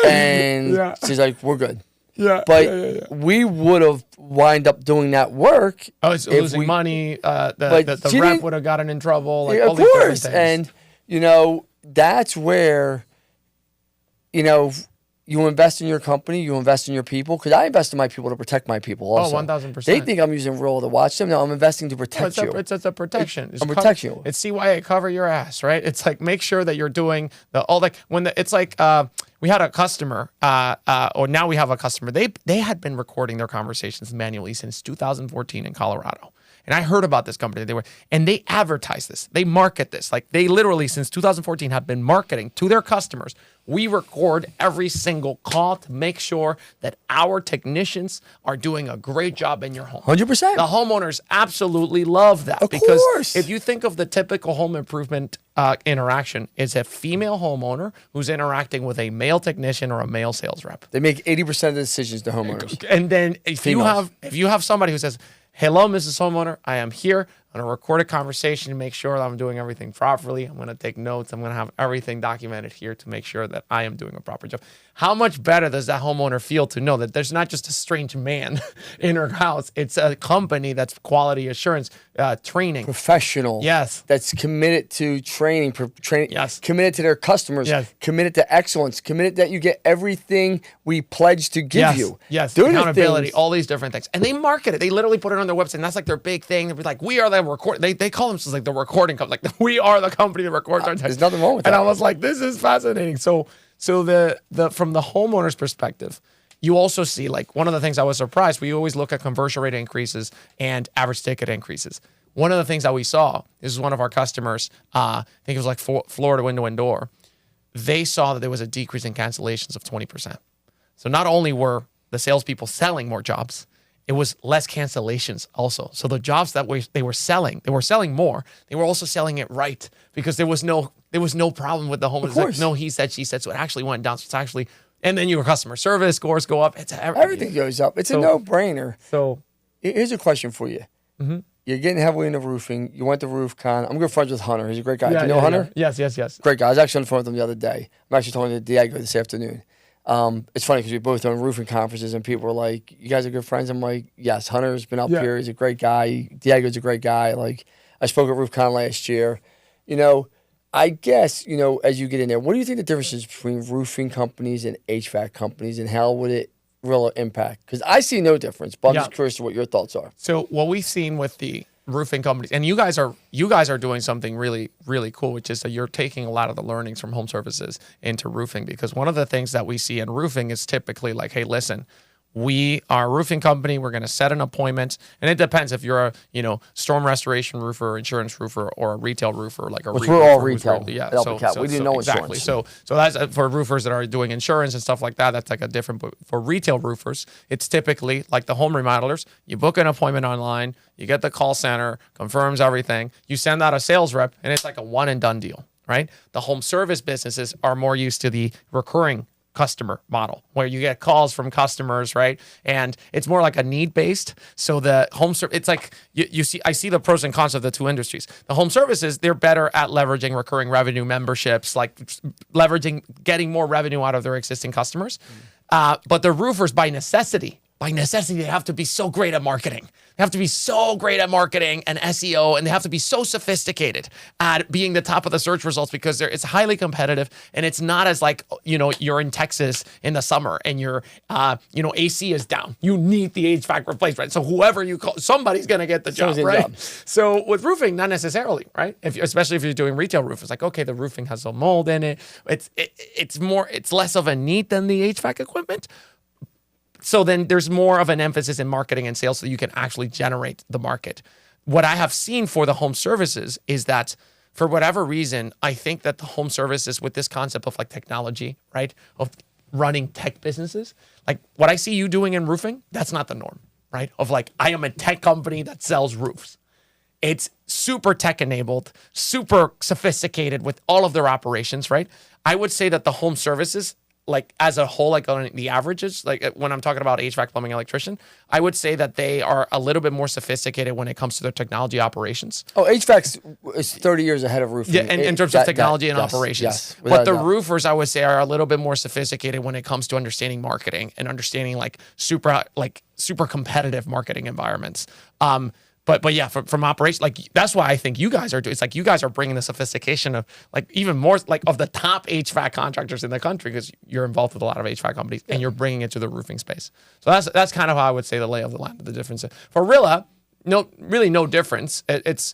S2: And she's like, we're good.
S1: Yeah.
S2: But we would have wind up doing that work.
S1: Oh, it's losing money. The rep would have gotten in trouble. Like, of course.
S2: And, that's where, you invest in your company, you invest in your people. Because I invest in my people to protect my people also.
S1: 1,000%.
S2: They think I'm using Rilla to watch them. No, I'm investing to protect you.
S1: It's a protection.
S2: I'm protecting you.
S1: It's CYA, cover your ass, right? It's like, make sure that you're doing we had a customer, or now we have a customer. They had been recording their conversations manually since 2014 in Colorado. And I heard about this company. They advertise this. They market this. Like, they literally, since 2014, have been marketing to their customers. We record every single call to make sure that our technicians are doing a great job in your home.
S2: 100%.
S1: The homeowners absolutely love that.
S2: Of course.
S1: If you think of the typical home improvement interaction, it's a female homeowner who's interacting with a male technician or a male sales rep.
S2: They make 80% of the decisions, the homeowners.
S1: And then if you have somebody who says, hello, Mrs. Homeowner, I am here. I'm going to record a conversation to make sure that I'm doing everything properly. I'm going to take notes. I'm going to have everything documented here to make sure that I am doing a proper job. How much better does that homeowner feel to know that there's not just a strange man in her house? It's a company that's quality assurance, training.
S2: Professional.
S1: Yes.
S2: That's committed to training.
S1: Yes.
S2: Committed to their customers.
S1: Yes.
S2: Committed to excellence. Committed that you get everything we pledge to give you.
S1: Yes. Accountability, all these different things. And they market it. They literally put it on their website. And that's like their big thing. They'll be like, we are the record. They call themselves like the recording company. Like, we are the company that records our text.
S2: There's nothing wrong with that.
S1: And I was like, this is fascinating. So the from the homeowner's perspective, you also see, like, one of the things I was surprised, we always look at conversion rate increases and average ticket increases. One of the things that we saw, this is one of our customers, I think it was like Florida Window and Door. They saw that there was a decrease in cancellations of 20%. So not only were the salespeople selling more jobs, it was less cancellations also. So the jobs that they were selling more. They were also selling it right because there was no problem with the home. It was like, no, he said, she said. So it actually went down. So it's actually, and then your customer service scores go up.
S2: Everything goes up. It's a no-brainer.
S1: So
S2: here's a question for you.
S1: Mm-hmm.
S2: You're getting heavily into roofing. You went to RoofCon. I'm good friends with Hunter. He's a great guy. Do you know Hunter?
S1: Yeah. Yes.
S2: Great guy. I was actually on the phone with him the other day. I'm actually talking to Diego this afternoon. It's funny because we both done roofing conferences and people were like, you guys are good friends? I'm like, yes, Hunter's been up here. He's a great guy. Diego's a great guy. Like, I spoke at RoofCon last year. I guess, as you get in there, what do you think the difference is between roofing companies and HVAC companies, and how would it really impact? Because I see no difference, but I'm just curious to what your thoughts are.
S1: So what we've seen with the roofing companies, and you guys are doing something really, really cool, which is that you're taking a lot of the learnings from home services into roofing, because one of the things that we see in roofing is typically like, hey, listen, we are a roofing company. We're going to set an appointment, and it depends if you're a storm restoration roofer, insurance roofer, or a retail roofer, like a.
S2: Which we're all retail.
S1: Yeah,
S2: we do no
S1: exactly.
S2: insurance.
S1: So that's for roofers that are doing insurance and stuff like that. That's like a different. But for retail roofers, it's typically like the home remodelers. You book an appointment online. You get the call center, confirms everything. You send out a sales rep, and it's like a one and done deal, right? The home service businesses are more used to the recurring customer model where you get calls from customers, right? And it's more like a need-based. So the home service, it's like I see the pros and cons of the two industries. The home services, they're better at leveraging recurring revenue memberships, like getting more revenue out of their existing customers. But the roofers, by necessity, they have to be so great at marketing. They have to be so great at marketing and SEO, and they have to be so sophisticated at being the top of the search results because it's highly competitive, and it's not as like, you're in Texas in the summer and your, AC is down. You need the HVAC replacement. So whoever you call, somebody's going to get the job, right? So with roofing, not necessarily, right? Especially if you're doing retail roof, it's like, okay, the roofing has some mold in it. It's less of a need than the HVAC equipment. So then there's more of an emphasis in marketing and sales so you can actually generate the market. What I have seen for the home services is that for whatever reason, I think that the home services with this concept of like technology, right, of running tech businesses, like what I see you doing in roofing, that's not the norm, right? Of like, I am a tech company that sells roofs. It's super tech enabled, super sophisticated with all of their operations, right? I would say that the home services, like as a whole, like on the averages, like when I'm talking about HVAC, plumbing, electrician, I would say that they are a little bit more sophisticated when it comes to their technology operations.
S2: Oh, HVAC is 30 years ahead of roofing.
S1: Yeah, in terms of technology and operations.
S2: Yes,
S1: but the roofers, I would say, are a little bit more sophisticated when it comes to understanding marketing and understanding like super competitive marketing environments. But yeah, from operations, like that's why I think you guys are doing. It's like you guys are bringing the sophistication of like even more like of the top HVAC contractors in the country because you're involved with a lot of HVAC companies and you're bringing it to the roofing space. So that's kind of how I would say the lay of the land. The difference for Rilla, really no difference. It's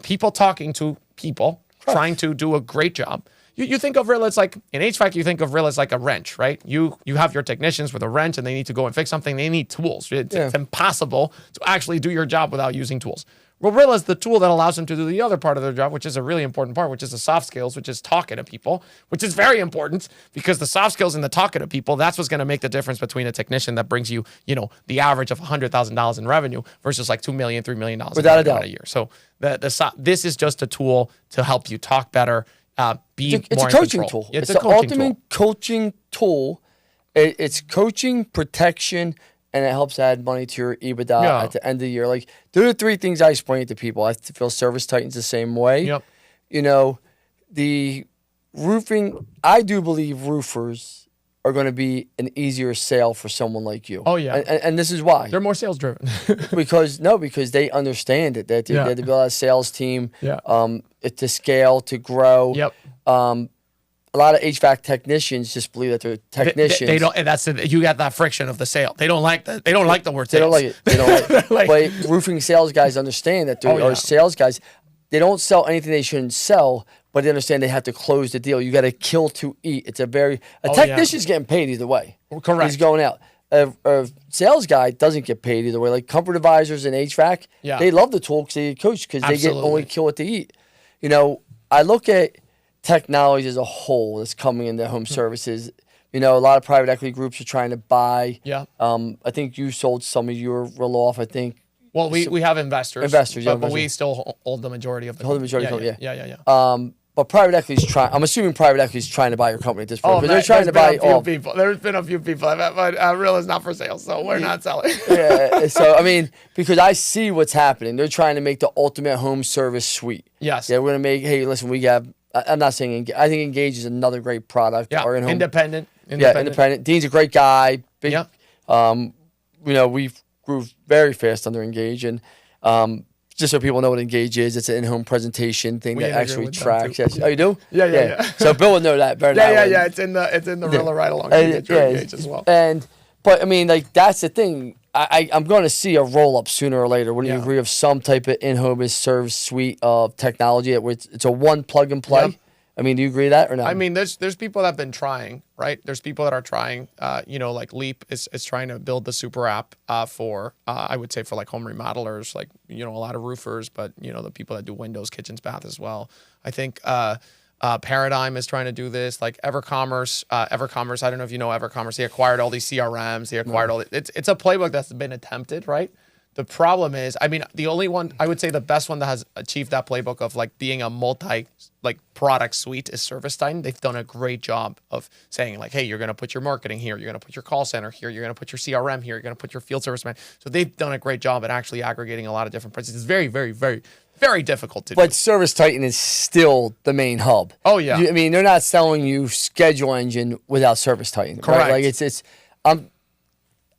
S1: people talking to people trying to do a great job. You think of Rilla, it's like in HVAC, you think of Rilla as like a wrench, right? You have your technicians with a wrench and they need to go and fix something. They need tools. It's impossible to actually do your job without using tools. Well, Rilla is the tool that allows them to do the other part of their job, which is a really important part, which is the soft skills, which is talking to people, which is very important because the soft skills and the talking to people, that's what's going to make the difference between a technician that brings you, the average of $100,000 in revenue versus like $2 million, $3 million
S2: without a doubt
S1: a year. So this is just a tool to help you talk better.
S2: It's a coaching tool. It's the ultimate coaching tool. It's coaching, protection, and it helps add money to your EBITDA at the end of the year. Like, those are the three things I explain to people. I feel Service Titan's the same way.
S1: Yep.
S2: The roofing, I do believe roofers are going to be an easier sale for someone like you.
S1: Oh, yeah.
S2: And this is why.
S1: They're more sales driven.
S2: because they understand it. They have to build a sales team.
S1: Yeah.
S2: To scale, to grow.
S1: Yep.
S2: A lot of HVAC technicians just believe that they're technicians.
S1: They don't, and you got that friction of the sale. They don't like that. They don't like the word sales.
S2: They don't like it. But roofing sales guys understand that there are sales guys. They don't sell anything they shouldn't sell, but they understand they have to close the deal. You got to kill to eat. It's a technician's getting paid either way.
S1: Correct.
S2: He's going out. A sales guy doesn't get paid either way. Like comfort advisors and HVAC, they love the tool because they get coached because they get only kill what they eat. I look at technology as a whole that's coming into home services. A lot of private equity groups are trying to buy.
S1: Yeah.
S2: I think you sold some of your Rilla off. I think.
S1: Well, we have investors. But we still hold the majority of the.
S2: Hold the majority.
S1: Yeah.
S2: But private equity is trying. I'm assuming private equity is trying to buy your company at this point. They're trying to buy all
S1: people. There's been a few people, but Rilla is not for sale, so we're not selling.
S2: So because I see what's happening. They're trying to make the ultimate home service suite.
S1: Yes.
S2: Yeah, we're gonna make. Hey, listen, we have. I'm not saying. I think Engage is another great product.
S1: Yeah. Independent.
S2: Yeah, independent. Dean's a great guy. Big.
S1: Yeah.
S2: We grew very fast under Engage, and just so people know what Engage is, it's an in-home presentation thing that actually tracks. Yes. Oh, you do?
S1: Yeah.
S2: So Bill would know that better.
S1: Yeah. It's in the Rilla ride along. Engage as well.
S2: But that's the thing. I'm going to see a roll-up sooner or later. Wouldn't you agree of some type of in-home as service suite of technology where it's a one plug and play? Yep. Do you agree with that or not?
S1: There's people that have been trying, right? There's people that are trying. Like Leap is trying to build the super app for I would say for like home remodelers, like a lot of roofers, but the people that do windows, kitchens, bath as well. I think Paradigm is trying to do this. Like EverCommerce, I don't know if you know EverCommerce. They acquired all these CRMs. They acquired all. It's a playbook that's been attempted, right? The problem is, the only one, I would say the best one that has achieved that playbook of like being a product suite is Service Titan. They've done a great job of saying like, hey, you're going to put your marketing here. You're going to put your call center here. You're going to put your CRM here. You're going to put your field service man. So they've done a great job at actually aggregating a lot of different prices. It's very, very, very, very difficult to do.
S2: But Service Titan is still the main hub.
S1: Oh, yeah.
S2: They're not selling you Schedule Engine without Service Titan.
S1: Correct.
S2: Right? Like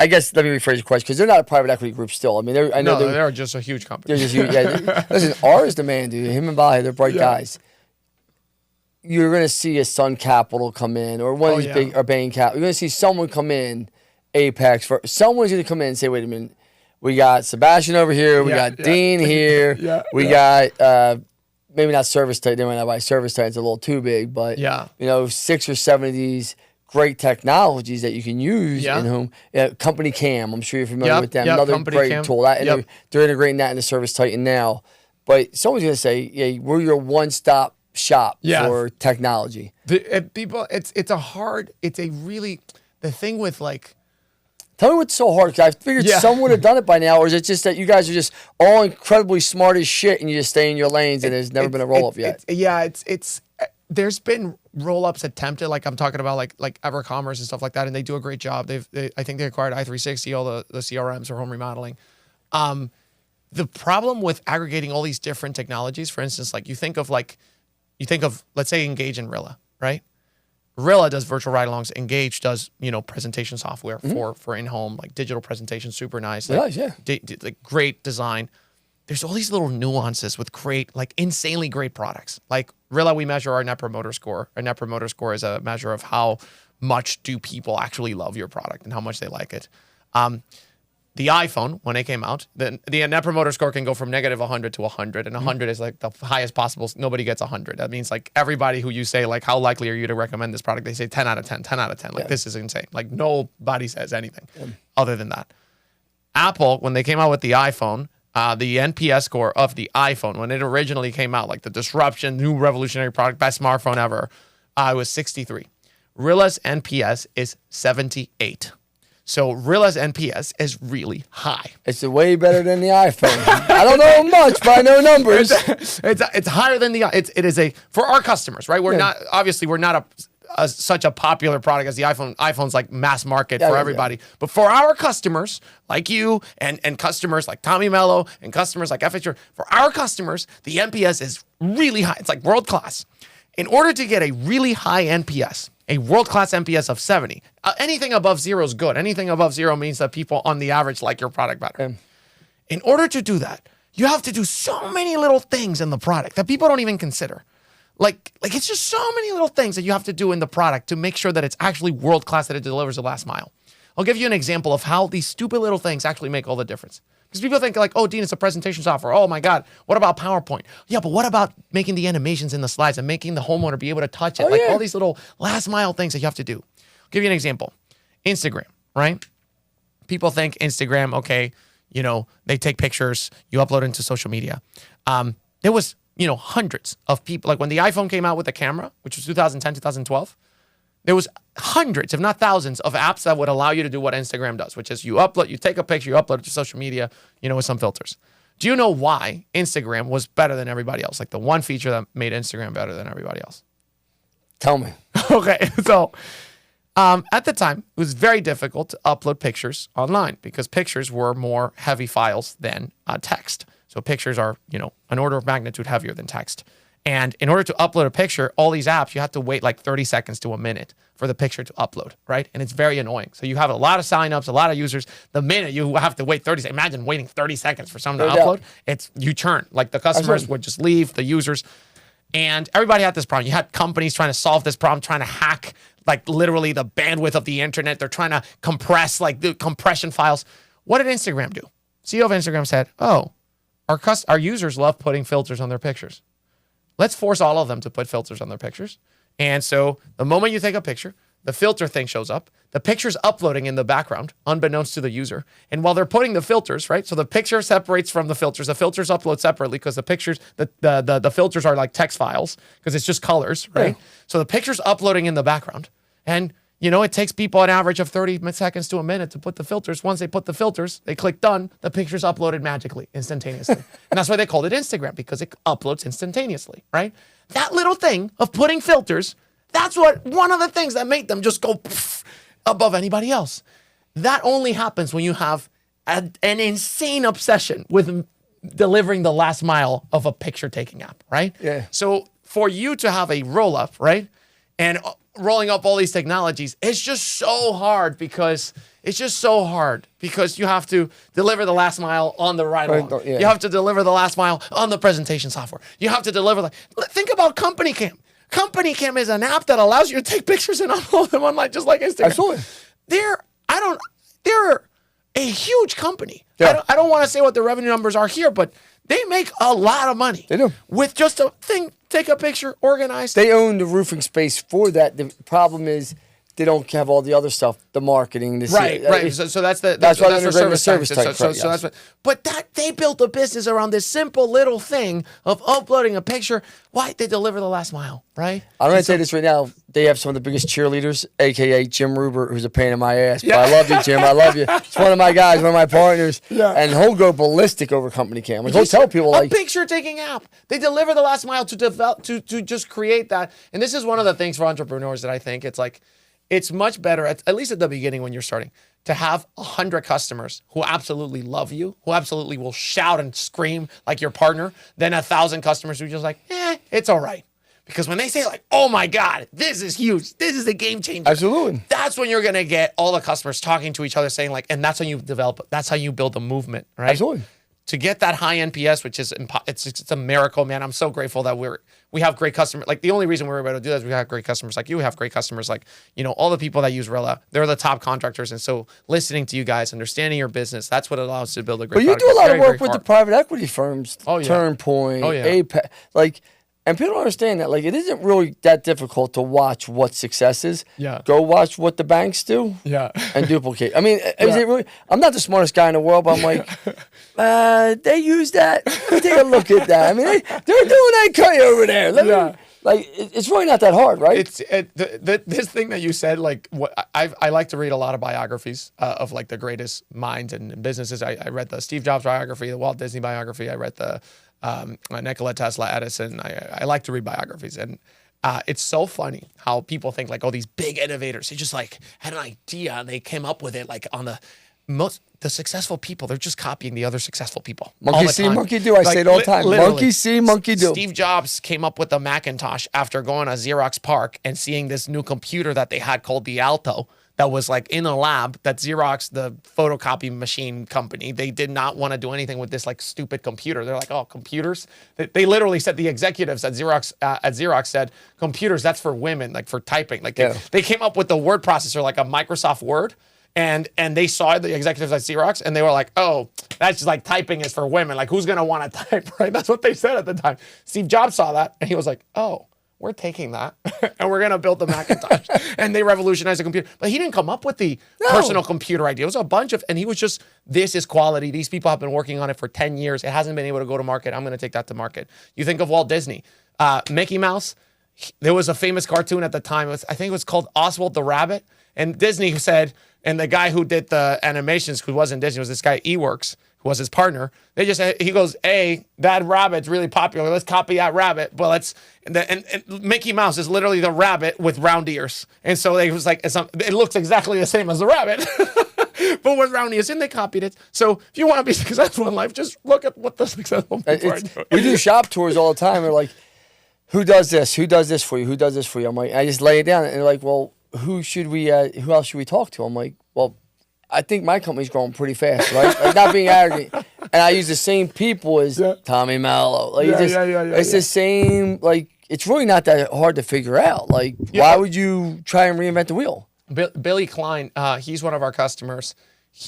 S2: I guess let me rephrase the question because they're not a private equity group still.
S1: They're just a huge company.
S2: They're just huge. Listen, ours the man, dude. Him and Bahi, they're bright guys. You're gonna see a Sun Capital come in, or one of these big, or Bain Capital. You're gonna see someone come in, Apex. Someone's gonna come in and say, "Wait a minute, we got Sebastian over here, we got Dean here, we got maybe not Service Titan. They might not buy Service Titan; it's a little too big, but 6 or 7 of these great technologies that you can use
S1: Yeah.
S2: in home. Company Cam, I'm sure you're familiar with them.
S1: Yep,
S2: Another
S1: Company
S2: great
S1: Cam.
S2: tool. That
S1: Yep.
S2: they're integrating that into Service Titan now. But someone's going to say, yeah, we're your one-stop shop for technology.
S1: The thing with like,
S2: Tell me what's so hard, because I figured someone would have done it by now, or is it just that you guys are just all incredibly smart as shit and you just stay in your lanes and there's never been a roll-up yet?
S1: There's been roll-ups attempted, like I'm talking about like EverCommerce and stuff like that, and they do a great job. I think they acquired i360, all the CRMs for home remodeling. The problem with aggregating all these different technologies, for instance, like you think of let's say Engage and Rilla, right? Rilla does virtual ride-alongs. Engage does, presentation software for in-home, like digital presentation, super nice. Like, like great design. There's all these little nuances with great, like insanely great products. Like Rilla, we measure our Net Promoter Score. Our Net Promoter Score is a measure of how much do people actually love your product and how much they like it. The iPhone, when it came out, the Net Promoter Score can go from negative 100 to 100, and 100 is like the highest possible. Nobody gets 100. That means like everybody who you say, like, how likely are you to recommend this product? They say 10 out of 10, 10 out of 10. Like, this is insane. Like, nobody says anything other than that. Apple, when they came out with the iPhone, the NPS score of the iPhone, when it originally came out, like the disruption, new revolutionary product, best smartphone ever, it was 63. Rilla's NPS is 78. So Rilla's NPS is really high.
S2: It's way better than the iPhone. I don't know much, but I know numbers.
S1: It's higher than it is for our customers, right? We're not such a popular product as the iPhone. iPhone's like mass market for everybody. Yeah. But for our customers like you and customers like Tommy Mello and customers like FHR, for our customers, the NPS is really high. It's like world class. In order to get a really high NPS, a world-class NPS of 70. Anything above 0 is good. Anything above 0 means that people on the average like your product better. In order to do that, you have to do so many little things in the product that people don't even consider. Like it's just so many little things that you have to do in the product to make sure that it's actually world-class, that it delivers the last mile. I'll give you an example of how these stupid little things actually make all the difference. Because people think like, oh, Dean, it's a presentation software. Oh my God, what about PowerPoint? Yeah, but what about making the animations in the slides and making the homeowner be able to touch it? All these little last mile things that you have to do. I'll give you an example. Instagram, right? People think Instagram, okay, they take pictures, you upload it into social media. There was, hundreds of people, like when the iPhone came out with the camera, which was 2010, 2012, there was hundreds, if not thousands, of apps that would allow you to do what Instagram does, which is you take a picture, you upload it to social media, with some filters. Do you know why Instagram was better than everybody else? Like the one feature that made Instagram better than everybody else?
S2: Tell me.
S1: Okay, so at the time, it was very difficult to upload pictures online because pictures were more heavy files than text. So pictures are, an order of magnitude heavier than text. And in order to upload a picture, all these apps, you have to wait like 30 seconds to a minute for the picture to upload, right? And it's very annoying. So you have a lot of signups, a lot of users. The minute you have to wait 30 seconds, imagine waiting 30 seconds for someone to upload. You churn. Like the customers would just leave, the users. And everybody had this problem. You had companies trying to solve this problem, trying to hack like literally the bandwidth of the internet. They're trying to compress like the compression files. What did Instagram do? CEO of Instagram said, oh, our users love putting filters on their pictures. Let's force all of them to put filters on their pictures. And so the moment you take a picture, the filter thing shows up. The picture's uploading in the background, unbeknownst to the user. And while they're putting the filters, right? So the picture separates from the filters. The filters upload separately because the pictures, the filters are like text files because it's just colors, right? Yeah. So the picture's uploading in the background. And it takes people an average of 30 seconds to a minute to put the filters. Once they put the filters, they click done, the picture's uploaded magically, instantaneously. And that's why they called it Instagram, because it uploads instantaneously, right? That little thing of putting filters, that's one of the things that make them just go above anybody else. That only happens when you have an insane obsession with delivering the last mile of a picture-taking app, right?
S2: Yeah.
S1: So for you to have a roll-up, right, and rolling up all these technologies, it's just so hard because you have to deliver the last mile on the ride-along. You have to deliver the last mile on the presentation software. You have to deliver think about Company Cam. Company Cam is an app that allows you to take pictures and upload them online, just like Instagram.
S2: Absolutely.
S1: They're a huge company.
S2: Yeah.
S1: I don't want to say what the revenue numbers are here, but they make a lot of money.
S2: They do.
S1: With just a thing, take a picture, organize.
S2: They own the roofing space for that. The problem is they don't have all the other stuff, the marketing,
S1: right. So that's the
S2: why they're
S1: service
S2: type.
S1: So that's what. But that they built a business around this simple little thing of uploading a picture. Why they deliver the last mile, right?
S2: I'm going to say this right now. They have some of the biggest cheerleaders, aka Jim Rubert, who's a pain in my ass. But I love you, Jim. I love you. It's one of my guys, one of my partners. Yeah. And he'll go ballistic over company cam. Like, he'll tell people
S1: a picture taking app. They deliver the last mile to develop to just create that. And this is one of the things for entrepreneurs that I think it's like. It's much better, at least at the beginning when you're starting, to have 100 customers who absolutely love you, who absolutely will shout and scream like your partner, than 1,000 customers who are just like, it's all right. Because when they say like, oh my God, this is huge, this is a game changer.
S2: Absolutely.
S1: That's when you're going to get all the customers talking to each other saying like, and that's how you develop, that's how you build a movement, right?
S2: Absolutely.
S1: To get that high NPS, which is it's a miracle, man. I'm so grateful that we have great customers. Like the only reason we're able to do that is we have great customers like you. We have great customers like all the people that use Rilla. They're the top contractors, and so listening to you guys, understanding your business, that's what allows us to build a great.
S2: But you do a lot of work with the private equity firms. Oh yeah. Turnpoint, APAC, like. And people don't understand that. Like, it isn't really that difficult to watch what success is. Yeah. Go watch what the banks do. Yeah. And duplicate. I mean, is it really? I'm not the smartest guy in the world, but I'm like, they use that. Take a look at that. I mean, they're doing that cut over there. It's really not that hard, right?
S1: This thing that you said, like, I like to read a lot of biographies of like the greatest minds and businesses. I read the Steve Jobs biography, the Walt Disney biography. I read the Nikola Tesla, Edison. I like to read biographies, and it's so funny how people think like, oh, these big innovators, they just like had an idea and they came up with it like on the successful people, they're just copying the other successful people.
S2: Monkey see, monkey do. I say it all the time. Monkey see, monkey do.
S1: Steve Jobs came up with the Macintosh after going to Xerox PARC and seeing this new computer that they had called the Alto. That was like in a lab that Xerox, the photocopy machine company, they did not want to do anything with this like stupid computer. They're like, oh, computers? They literally said, the executives at Xerox said, computers, that's for women, like for typing. Like they came up with the word processor, like a Microsoft Word. And they saw the executives at Xerox and they were like, oh, that's just like typing is for women. Like who's going to want to type, right? That's what they said at the time. Steve Jobs saw that and he was like, oh. We're taking that and we're going to build the Macintosh. And they revolutionized the computer. But he didn't come up with the personal computer idea. It was a bunch of, and he was just, this is quality. These people have been working on it for 10 years. It hasn't been able to go to market. I'm going to take that to market. You think of Walt Disney. Mickey Mouse, there was a famous cartoon at the time. I think it was called Oswald the Rabbit. And Disney said, and the guy who did the animations, who wasn't Disney, was this guy, Eworks, who was his partner. They just, he goes, hey, that rabbit's really popular. Let's copy that rabbit. Well, and Mickey Mouse is literally the rabbit with round ears. And so they was like, it looks exactly the same as the rabbit, but with round ears. And they copied it. So if you want to be successful in life, just look at what the successful people are doing.
S2: We do shop tours all the time. They're like, who does this? Who does this for you? Who does this for you? I'm like, I just lay it down. And they're like, well, who else should we talk to? I'm like, well, I think my company's growing pretty fast, right? Like, not being arrogant. And I use the same people as Tommy Mello. Like, it's the same, like, it's really not that hard to figure out. Like, why would you try and reinvent the wheel?
S1: Billy Klein, he's one of our customers.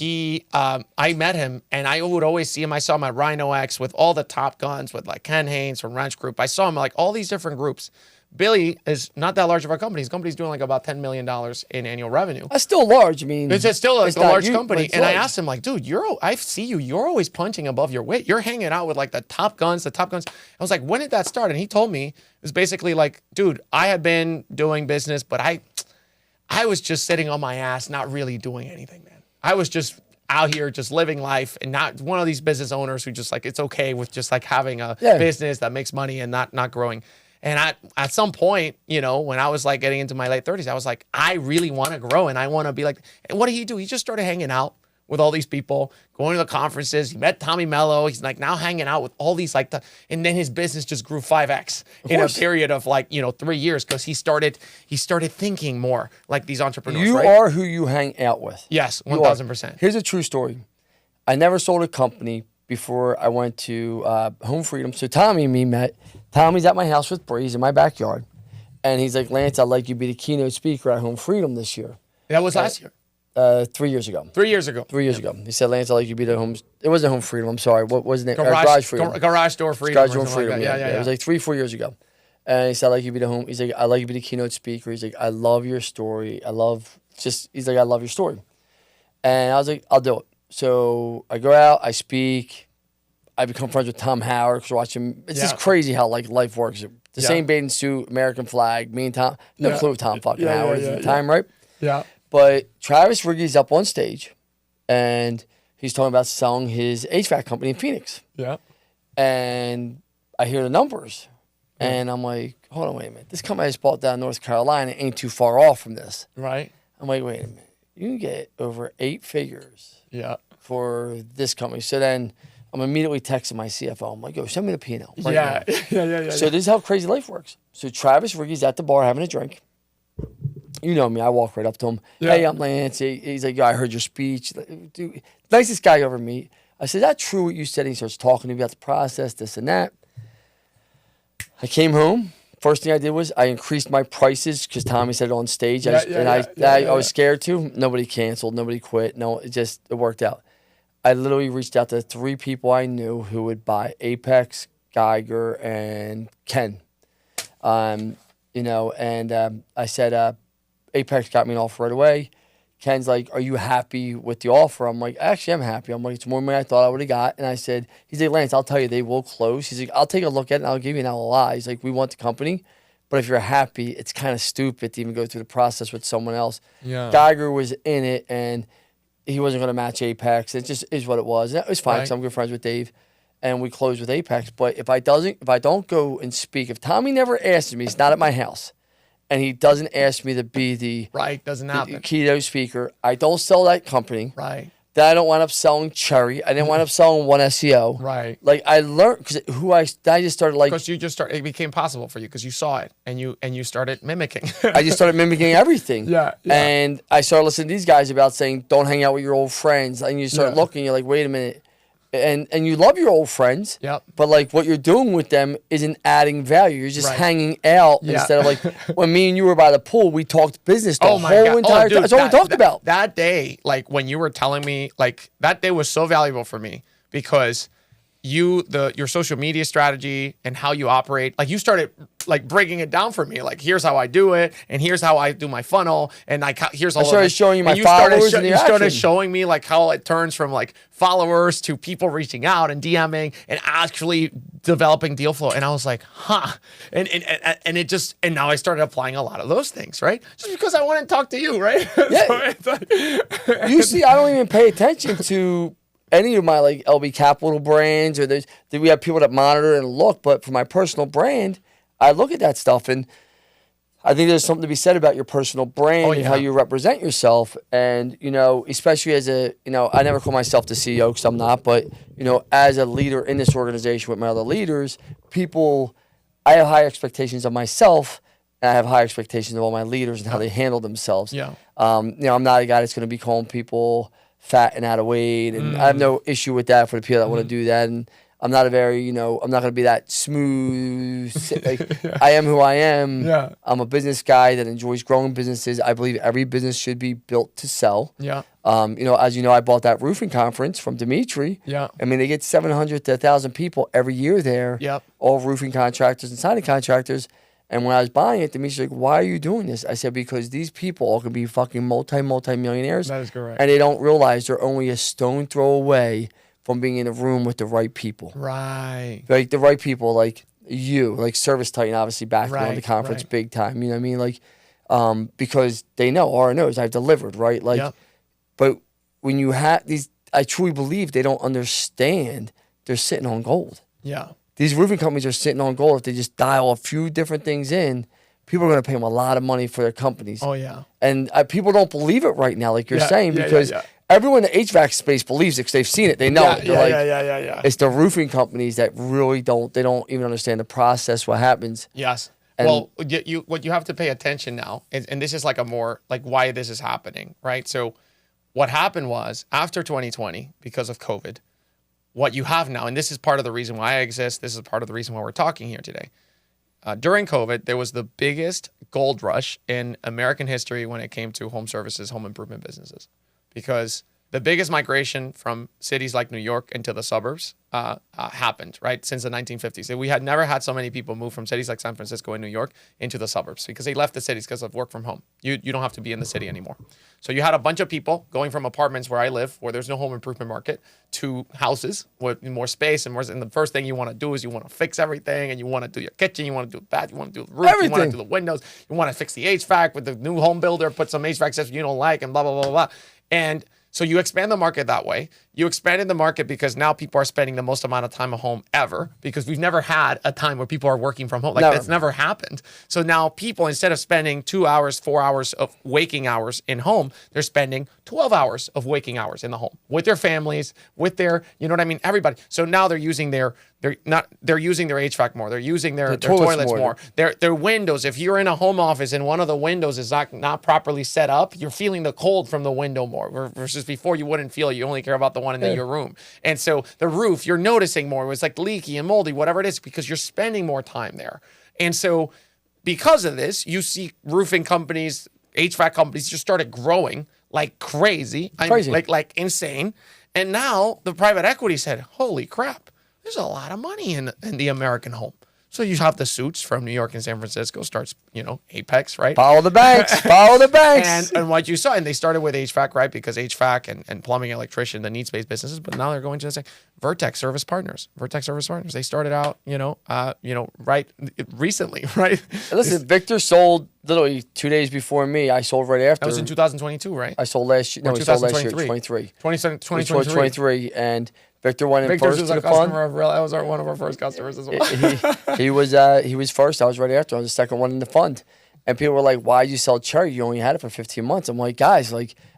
S1: I met him, and I would always see him. I saw him at Rhino X with all the top guns, with like Ken Haynes from Wrench Group. I saw him like all these different groups. Billy is not that large of a company. His company's doing like about $10 million in annual revenue.
S2: That's still large. I mean,
S1: it's still like a large company. And I asked him like, dude, I see you. You're always punching above your weight. You're hanging out with like the top guns. I was like, when did that start? And he told me it was basically like, dude, I had been doing business, but I was just sitting on my ass, not really doing anything, man. I was just out here just living life and not one of these business owners who just like, it's okay with just like having a business that makes money and not growing. And at some point, when I was like getting into my late 30s, I was like, I really want to grow and I want to be like, and what did he do? He just started hanging out with all these people, going to the conferences. He met Tommy Mello. He's like now hanging out with all these and then his business just grew 5x in a period of 3 years because he started thinking more like these entrepreneurs.
S2: You are who you hang out with.
S1: Yes, 1,000%.
S2: Here's a true story. I never sold a company before I went to Home Freedom. So Tommy and me met. Tommy's at my house with Breeze in my backyard. And he's like, Lance, I'd like you to be the keynote speaker at Home Freedom this year.
S1: That was last year?
S2: 3 years ago.
S1: 3 years ago.
S2: 3 years ago. He said, Lance, I'd like you to be the Home... It wasn't Home Freedom, I'm sorry. What was it?
S1: Garage Freedom.
S2: Garage Door Freedom. Garage Door Freedom, yeah. It was like 3-4 years ago. And he said, I'd like you to be the home. He's like, I'd like you to be the keynote speaker. He's like, I love your story. I love your story. And I was like, I'll do it. So I go out, I speak. I become friends with Tom Howard because we're watching. It's just crazy how like life works. The same bathing suit, American flag, me and Tom. No clue Tom fucking Howard is at the time, right?
S1: Yeah.
S2: But Travis Riggy's up on stage, and he's talking about selling his HVAC company in Phoenix.
S1: Yeah.
S2: And I hear the numbers, and I'm like, hold on, wait a minute. This company I just bought down in North Carolina ain't too far off from this.
S1: Right.
S2: I'm like, wait a minute. You can get over 8 figures for this company. So then I'm immediately texting my CFO. I'm like, yo, send me the P&L right now.
S1: Yeah.
S2: So this is how crazy life works. So Travis Riggy's at the bar having a drink. You know me. I walk right up to him.
S1: Yeah.
S2: Hey, I'm Lance. He's like, yo, I heard your speech. Dude, nicest guy you ever meet. I said, is that true what you said? He starts talking to me about the process, this and that. I came home. First thing I did was I increased my prices because Tommy said it on stage. I was scared to. Nobody canceled. Nobody quit. No, it worked out. I literally reached out to 3 people I knew who would buy Apex, Geiger, and Ken. I said, Apex got me an offer right away. Ken's like, are you happy with the offer? I'm like, actually, I'm happy. I'm like, it's more money I thought I would have got. And I said, he's like, Lance, I'll tell you, they will close. He's like, I'll take a look at it and I'll give you an LOI. He's like, we want the company, but if you're happy, it's kind of stupid to even go through the process with someone else.
S1: Yeah.
S2: Geiger was in it and he wasn't going to match Apex. It just is what it was. And it was fine because I'm good friends with Dave. And we closed with Apex. But if I don't go and speak, if Tommy never asks me, he's not at my house, and he doesn't ask me to be the
S1: doesn't happen.
S2: keynote speaker, I don't sell that company.
S1: Right.
S2: Then I don't wind up selling Cherry. I didn't wind up selling One SEO.
S1: Right.
S2: Like I learned because I just started like
S1: because it became possible for you because you saw it and you started mimicking.
S2: I just started mimicking everything.
S1: Yeah.
S2: And I started listening to these guys about saying don't hang out with your old friends, and you start looking, you're like, wait a minute. And you love your old friends, but like what you're doing with them isn't adding value. You're just hanging out instead of like when me and you were by the pool, we talked business the whole entire time. That's all we talked about.
S1: That day, like when you were telling me, like that day was so valuable for me because your social media strategy and how you operate, like you started like breaking it down for me. Like here's how I do it, and here's how I do my funnel, and like here's all.
S2: I started showing you my followers, and
S1: you started showing me like how it turns from like followers to people reaching out and DMing and actually developing deal flow. And I was like, huh, and it just and now I started applying a lot of those things, right? Just because I want to talk to you, right?
S2: Yeah.
S1: So it's like,
S2: you see, I don't even pay attention to any of my like LB Capital brands, or we have people that monitor and look, but for my personal brand, I look at that stuff, and I think there's something to be said about your personal brand and how you represent yourself. And, especially as I never call myself the CEO because I'm not, but, as a leader in this organization with my other leaders, I have high expectations of myself, and I have high expectations of all my leaders and how they handle themselves.
S1: Yeah.
S2: I'm not a guy that's going to be calling people fat and out of weight, and I have no issue with that for the people that want to do that. And I'm not I'm not going to be that smooth. Like, I am who I am.
S1: Yeah.
S2: I'm a business guy that enjoys growing businesses. I believe every business should be built to sell.
S1: Yeah.
S2: As you know, I bought that roofing conference from Dimitri.
S1: Yeah.
S2: I mean, they get 700 to 1,000 people every year there.
S1: Yep.
S2: All roofing contractors and siding contractors. And when I was buying it, Dimitri's like, why are you doing this? I said, because these people all can be fucking multi-millionaires.
S1: That is correct.
S2: And they don't realize they're only a stone throw away from being in a room with the right people.
S1: Right.
S2: Like the right people, like you, like Service Titan, obviously back on the conference big time. You know what I mean? Like, because they know, Aura knows I've delivered, right? Like, but when you have these, I truly believe they don't understand they're sitting on gold.
S1: Yeah.
S2: These roofing companies are sitting on gold. If they just dial a few different things in, people are going to pay them a lot of money for their companies.
S1: Oh, yeah.
S2: And people don't believe it right now, like you're saying, because everyone in the HVAC space believes it because they've seen it. They know it.
S1: Yeah.
S2: It's the roofing companies that really don't even understand the process, what happens.
S1: Yes. Well, what you have to pay attention now, and this is like a more like why this is happening, right? So what happened was after 2020, because of COVID, what you have now, and this is part of the reason why I exist, this is part of the reason why we're talking here today. During COVID, there was the biggest gold rush in American history when it came to home services, home improvement businesses. Because the biggest migration from cities like New York into the suburbs happened, right, since the 1950s. We had never had so many people move from cities like San Francisco and New York into the suburbs because they left the cities because of work from home. You don't have to be in the city anymore. So you had a bunch of people going from apartments where I live, where there's no home improvement market, to houses with more space and more. And the first thing you want to do is you want to fix everything, and you want to do your kitchen, you want to do the bath, you want to do the roof, you want to do the windows, you want to fix the HVAC with the new home builder, put some HVAC system you don't like, and blah, blah, blah, blah. And so you expand the market that way. You expanded the market because now people are spending the most amount of time at home ever, because we've never had a time where people are working from home. Like that's never happened. So now people, instead of spending 2 hours, 4 hours of waking hours in home, they're spending 12 hours of waking hours in the home with their families, with their, you know what I mean? Everybody. So now they're using they're using their HVAC more. They're using their toilets more. Their windows. If you're in a home office and one of the windows is not properly set up, you're feeling the cold from the window more, versus before you wouldn't feel it. You only care about the one in your room. And so the roof, you're noticing more. It was like leaky and moldy, whatever it is, because you're spending more time there. And so because of this, you see roofing companies, HVAC companies just started growing like crazy. Like insane. And now the private equity said, holy crap, there's a lot of money in the American home. So you have the suits from New York and San Francisco starts, Apex, right?
S2: Follow the banks, follow the banks.
S1: And what you saw, and they started with HVAC, right? Because HVAC and plumbing, electrician, the needs-based businesses, but now they're going to say Vertex Service Partners. They started out, right recently, right?
S2: Listen, Victor sold literally 2 days before me. I sold right after.
S1: That was in 2022, right?
S2: I sold last year. No, we sold last year, 23. 2023. And Victor went in first to the fund.
S1: Rilla. That was one of our first customers as well.
S2: He was first. I was right after. I was the second one in the fund. And people were like, why did you sell Cherry? You only had it for 15 months. I'm like, guys,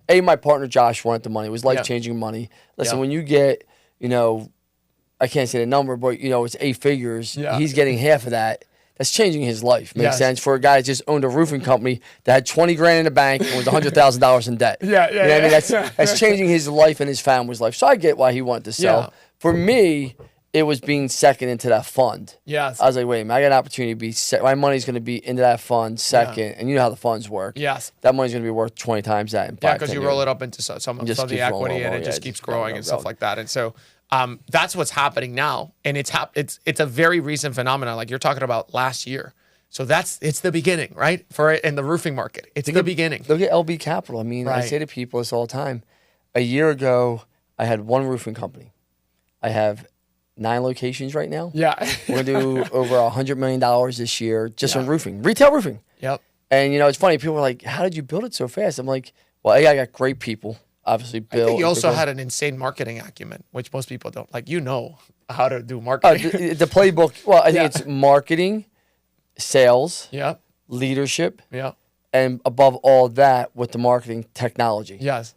S2: my partner Josh wanted the money. It was life-changing money. Listen, when you get, I can't say the number, but, it's 8 figures. Yeah. He's getting half of that. That's changing his life. Makes sense for a guy that just owned a roofing company that had 20 grand in the bank and was $100,000 in debt. I mean, that's changing his life and his family's life. So I get why he wanted to sell. Yeah. For me, it was being second into that fund.
S1: Yes.
S2: I was like, wait a minute, I got an opportunity to be my money's going to be into that fund second, and you know how the funds work.
S1: Yes.
S2: That money's going to be worth 20 times that in 5,
S1: because you roll it up into some of the equity, and it just keeps growing and stuff like that. And so that's what's happening now, and it's a very recent phenomenon. Like you're talking about last year. So it's the beginning, right? In the roofing market, it's the beginning.
S2: Look at LB Capital. I mean, I say to people this all the time. A year ago, I had one roofing company. I have 9 locations right now.
S1: Yeah.
S2: We're going to do over $100 million this year just on roofing, retail roofing.
S1: Yep.
S2: And, it's funny. People are like, how did you build it so fast? I'm like, well, I got great people. Obviously, Bill.
S1: I think you also had an insane marketing acumen, which most people don't. Like, how to do marketing.
S2: The playbook. Well, I think it's marketing, sales, leadership, and above all that, with the marketing technology.
S1: Yes.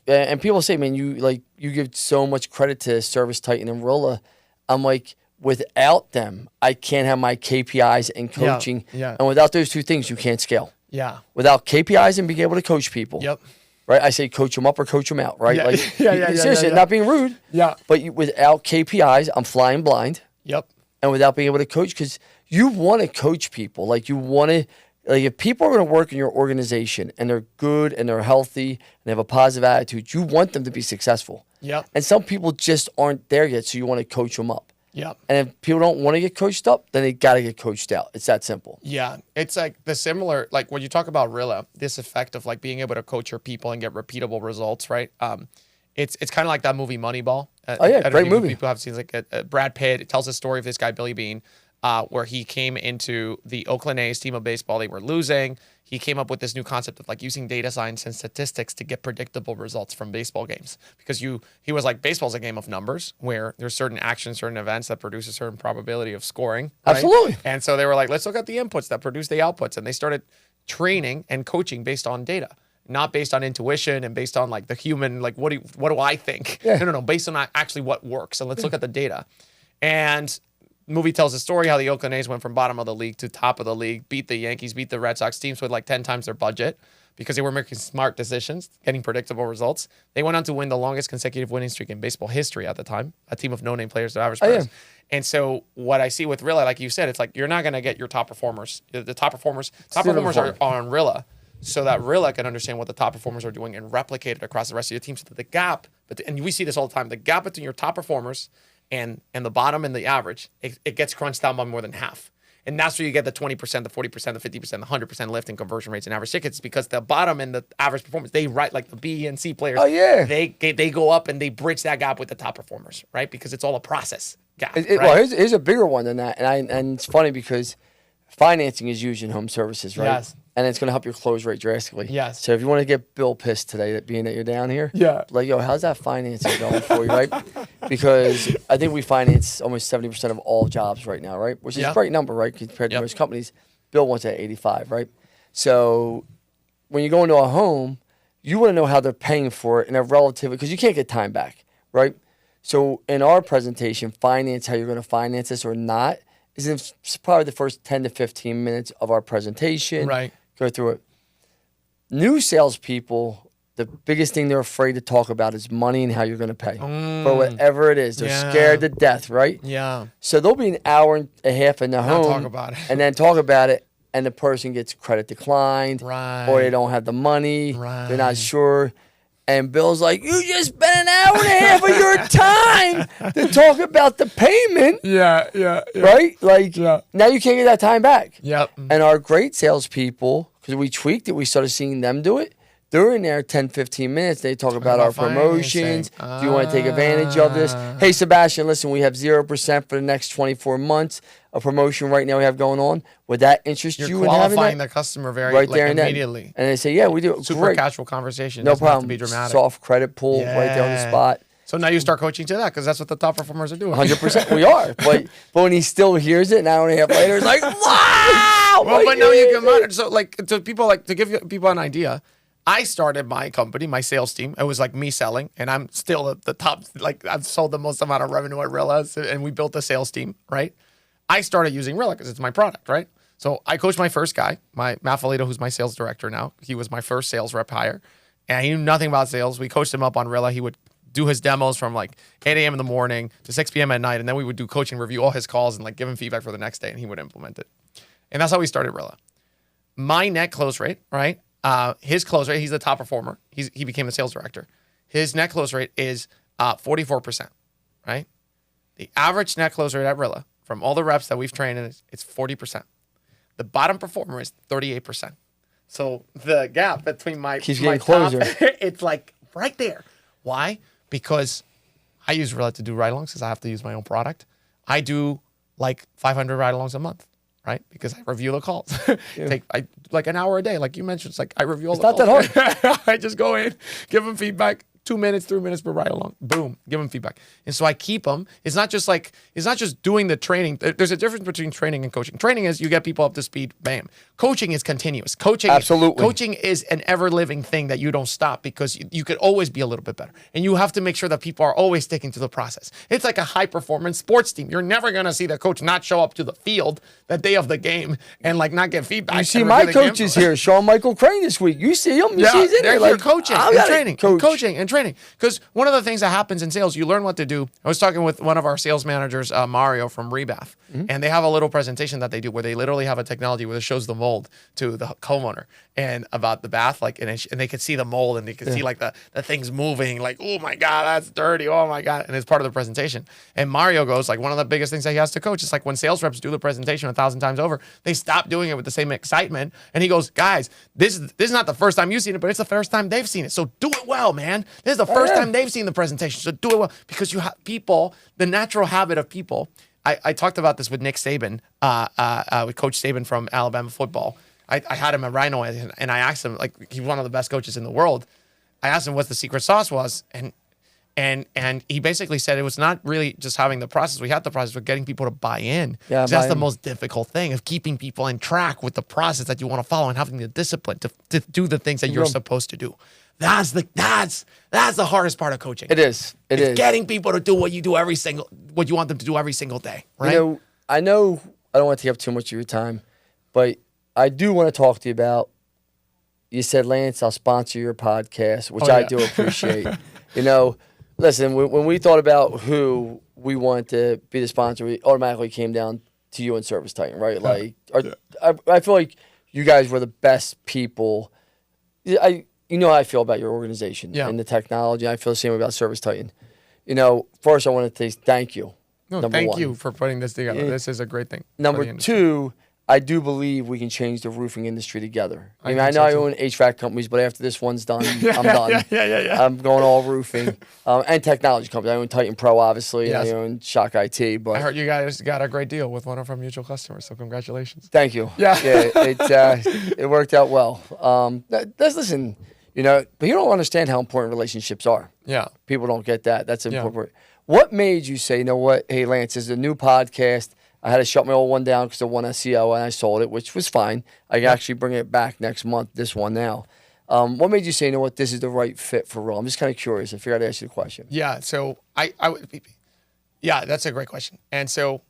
S2: And people say, man, you give so much credit to Service Titan and Rilla. I'm like, without them, I can't have my KPIs and coaching.
S1: Yeah.
S2: And without those two things, you can't scale.
S1: Yeah.
S2: Without KPIs and being able to coach people.
S1: Yep.
S2: Right? I say coach them up or coach them out, right?
S1: Yeah.
S2: Seriously, not being rude.
S1: Yeah.
S2: But without KPIs, I'm flying blind.
S1: Yep.
S2: And without being able to coach, because you want to coach people. If people are going to work in your organization and they're good and they're healthy and they have a positive attitude, you want them to be successful.
S1: Yep.
S2: And some people just aren't there yet, so you want to coach them up.
S1: Yep.
S2: And if people don't want to get coached up, then they got to get coached out. It's that simple.
S1: Yeah. It's like when you talk about Rilla, this effect of being able to coach your people and get repeatable results, right? It's kind of like that movie Moneyball.
S2: Great movie.
S1: People have seen Brad Pitt. It tells the story of this guy, Billy Beane, where he came into the Oakland A's team of baseball. They were losing. He came up with this new concept of using data science and statistics to get predictable results from baseball games. Because he was like, baseball's a game of numbers where there's certain actions, certain events that produce a certain probability of scoring. Right?
S2: Absolutely.
S1: And so they were like, let's look at the inputs that produce the outputs. And they started training and coaching based on data, not based on intuition and based on the human, what do I think? Yeah. No, based on actually what works. And let's look at the data. And movie tells the story how the Oakland A's went from bottom of the league to top of the league, beat the Yankees, beat the Red Sox, teams with 10 times their budget because they were making smart decisions, getting predictable results. They went on to win the longest consecutive winning streak in baseball history at the time, a team of no-name players to average players. And so what I see with Rilla, like you said, it's you're not going to get your top performers. The top performers are on Rilla. so that Rilla can understand what the top performers are doing and replicate it across the rest of your team, so that the gap, and we see this all the time, the gap between your top performers and the bottom and the average, it gets crunched down by more than half. And that's where you get the 20%, the 40%, the 50%, the 100% lift in conversion rates and average tickets, because the bottom and the average performance, they write like the B and C players.
S2: Oh, yeah.
S1: They go up and they bridge that gap with the top performers, right? Because it's all a process gap. Right?
S2: Well, here's a bigger one than that. And it's funny because financing is used in home services, right?
S1: Yes.
S2: And it's going to help your close rate drastically.
S1: Yes.
S2: So if you want to get Bill pissed today, that being that you're down here, like, yo, how's that financing going for you, right? Because I think we finance almost 70% of all jobs right now, right? Which is a great number, right? Compared to most companies. Bill wants at 85, right? So when you go into a home, you want to know how they're paying for it in a relatively, because you can't get time back, right? So in our presentation, finance, how you're going to finance this or not, is in probably the first 10 to 15 minutes of our presentation.
S1: Right.
S2: Go through it. New salespeople, the biggest thing they're afraid to talk about is money and how you're going to pay for whatever it is. They're scared to death, right?
S1: Yeah.
S2: So there'll be an hour and a half in the home.
S1: Talk about it.
S2: And then talk about it, and the person gets credit declined.
S1: Right.
S2: Or they don't have the money.
S1: Right.
S2: They're not sure. And Bill's like, you just spent an hour and a half of your time to talk about the payment.
S1: Yeah.
S2: Right? Like, now you can't get that time back.
S1: Yep.
S2: And our great salespeople, because we tweaked it, we started seeing them do it. They're in there 10, 15 minutes. They talk about our promotions. Do you want to take advantage of this? Hey, Sebastian, listen, we have 0% for the next 24 months. A promotion right now we have going on. Would that interest you in having that?
S1: You're qualifying the customer very
S2: right there and
S1: immediately.
S2: And they say, yeah, we do.
S1: Super
S2: great.
S1: casual conversation.
S2: No
S1: Doesn't
S2: problem.
S1: have to be dramatic.
S2: Soft credit pull right there on the spot.
S1: So now you start coaching to that, because that's what the top performers are doing.
S2: 100%. We are. But when he still hears it an hour and a half later, it's like, wow!
S1: Well, but now you can monitor. So to give people an idea, I started my company, my sales team. It was like me selling, and I'm still the top. Like, I've sold the most amount of revenue at Rilla, and we built a sales team, right? I started using Rilla because it's my product, right? So I coached my first guy, Matt Filito, who's my sales director now. He was my first sales rep hire, and he knew nothing about sales. We coached him up on Rilla. He would do his demos from like 8 a.m. in the morning to 6 p.m. at night, and then we would do coaching, review all his calls, and like give him feedback for the next day, and he would implement it. And that's how we started Rilla. My net close rate, right? His close rate, he's the top performer. He became the sales director. His net close rate is 44%, right? The average net close rate at Rilla from all the reps that we've trained in, it's 40%. The bottom performer is 38%. So the gap between my top,
S2: closer.
S1: It's like right there. Why? Because I use Rilla to do ride-alongs because I have to use my own product. I do like 500 ride-alongs a month, right? Because I review the calls. Take like an hour a day, like you mentioned. It's like I review all the calls.
S2: It's not that hard.
S1: I just go in, give them feedback. 2 minutes, 3 minutes per ride along. Boom, give them feedback. And so I keep them. It's not just doing the training. There's a difference between training and coaching. Training is you get people up to speed, bam. Coaching is continuous.
S2: Absolutely.
S1: Coaching is an ever-living thing that you don't stop, because you could always be a little bit better. And you have to make sure that people are always sticking to the process. It's like a high-performance sports team. You're never going to see the coach not show up to the field that day of the game and like not get feedback.
S2: You see my coaches here, Sean Michael Crane this week. You see him. You see he's in there.
S1: They're
S2: like,
S1: coaching and training. Because one of the things that happens in sales, you learn what to do. I was talking with one of our sales managers, Mario from Rebath, and they have a little presentation that they do where they literally have a technology where it shows the mold to the homeowner and about the bath, like, and they could see the mold, and they could see like the things moving, like, oh my God, that's dirty. Oh my God. And it's part of the presentation. And Mario goes, like, one of the biggest things that he has to coach is like when sales reps do the presentation 1,000 times over, they stop doing it with the same excitement. And he goes, guys, this is not the first time you've seen it, but it's the first time they've seen it. So do it well, man. This is the first time they've seen the presentation. So do it well, because you have people, the natural habit of people. I talked about this with Nick Saban, with Coach Saban from Alabama football. I had him at Rhino, and I asked him, like, he's one of the best coaches in the world. I asked him what the secret sauce was, and he basically said it was not really just having the process. We had the process, but getting people to buy in. Yeah, that's the most difficult thing, of keeping people in track with the process that you want to follow and having the discipline to do the things that you're supposed to do. That's the hardest part of coaching.
S2: It is. It's
S1: getting people to do what you want them to do every single day. Right?
S2: I know I don't want to take up too much of your time, but I do want to talk to you about. You said, Lance, I'll sponsor your podcast, which I do appreciate. Listen, when we thought about who we want to be the sponsor, we automatically came down to you and Service Titan, right? Like, I feel like you guys were the best people You know how I feel about your organization
S1: Yeah.
S2: and the technology. I feel the same way about Service Titan. First I want to say thank you.
S1: No,
S2: Number
S1: thank
S2: one.
S1: you for putting this together.
S2: Yeah.
S1: This is a great thing. for
S2: Number
S1: the industry.
S2: two, I do believe we can change the roofing industry together. I
S1: think
S2: know
S1: so
S2: I
S1: too.
S2: own HVAC companies, but after this one's done, I'm done.
S1: Yeah.
S2: I'm going all roofing and technology companies. I own Titan Pro, obviously, and
S1: Yes.
S2: I own Shock IT.
S1: I
S2: But
S1: heard you guys got a great deal with one of our mutual customers, so congratulations.
S2: thank you.
S1: Yeah.
S2: It worked out well. Listen, but you don't understand how important relationships are.
S1: Yeah.
S2: People don't get that. That's
S1: Yeah.
S2: important. What made you say, you know what? Hey, Lance, this is a new podcast. I had to shut my old one down because of one SEO, and I sold it, which was fine. I can actually bring it back next month, this one now. What made you say, you know what, this is the right fit for Rilla? I'm just kind of curious. I figured I'd ask you the question.
S1: Yeah. So yeah, that's a great question. And so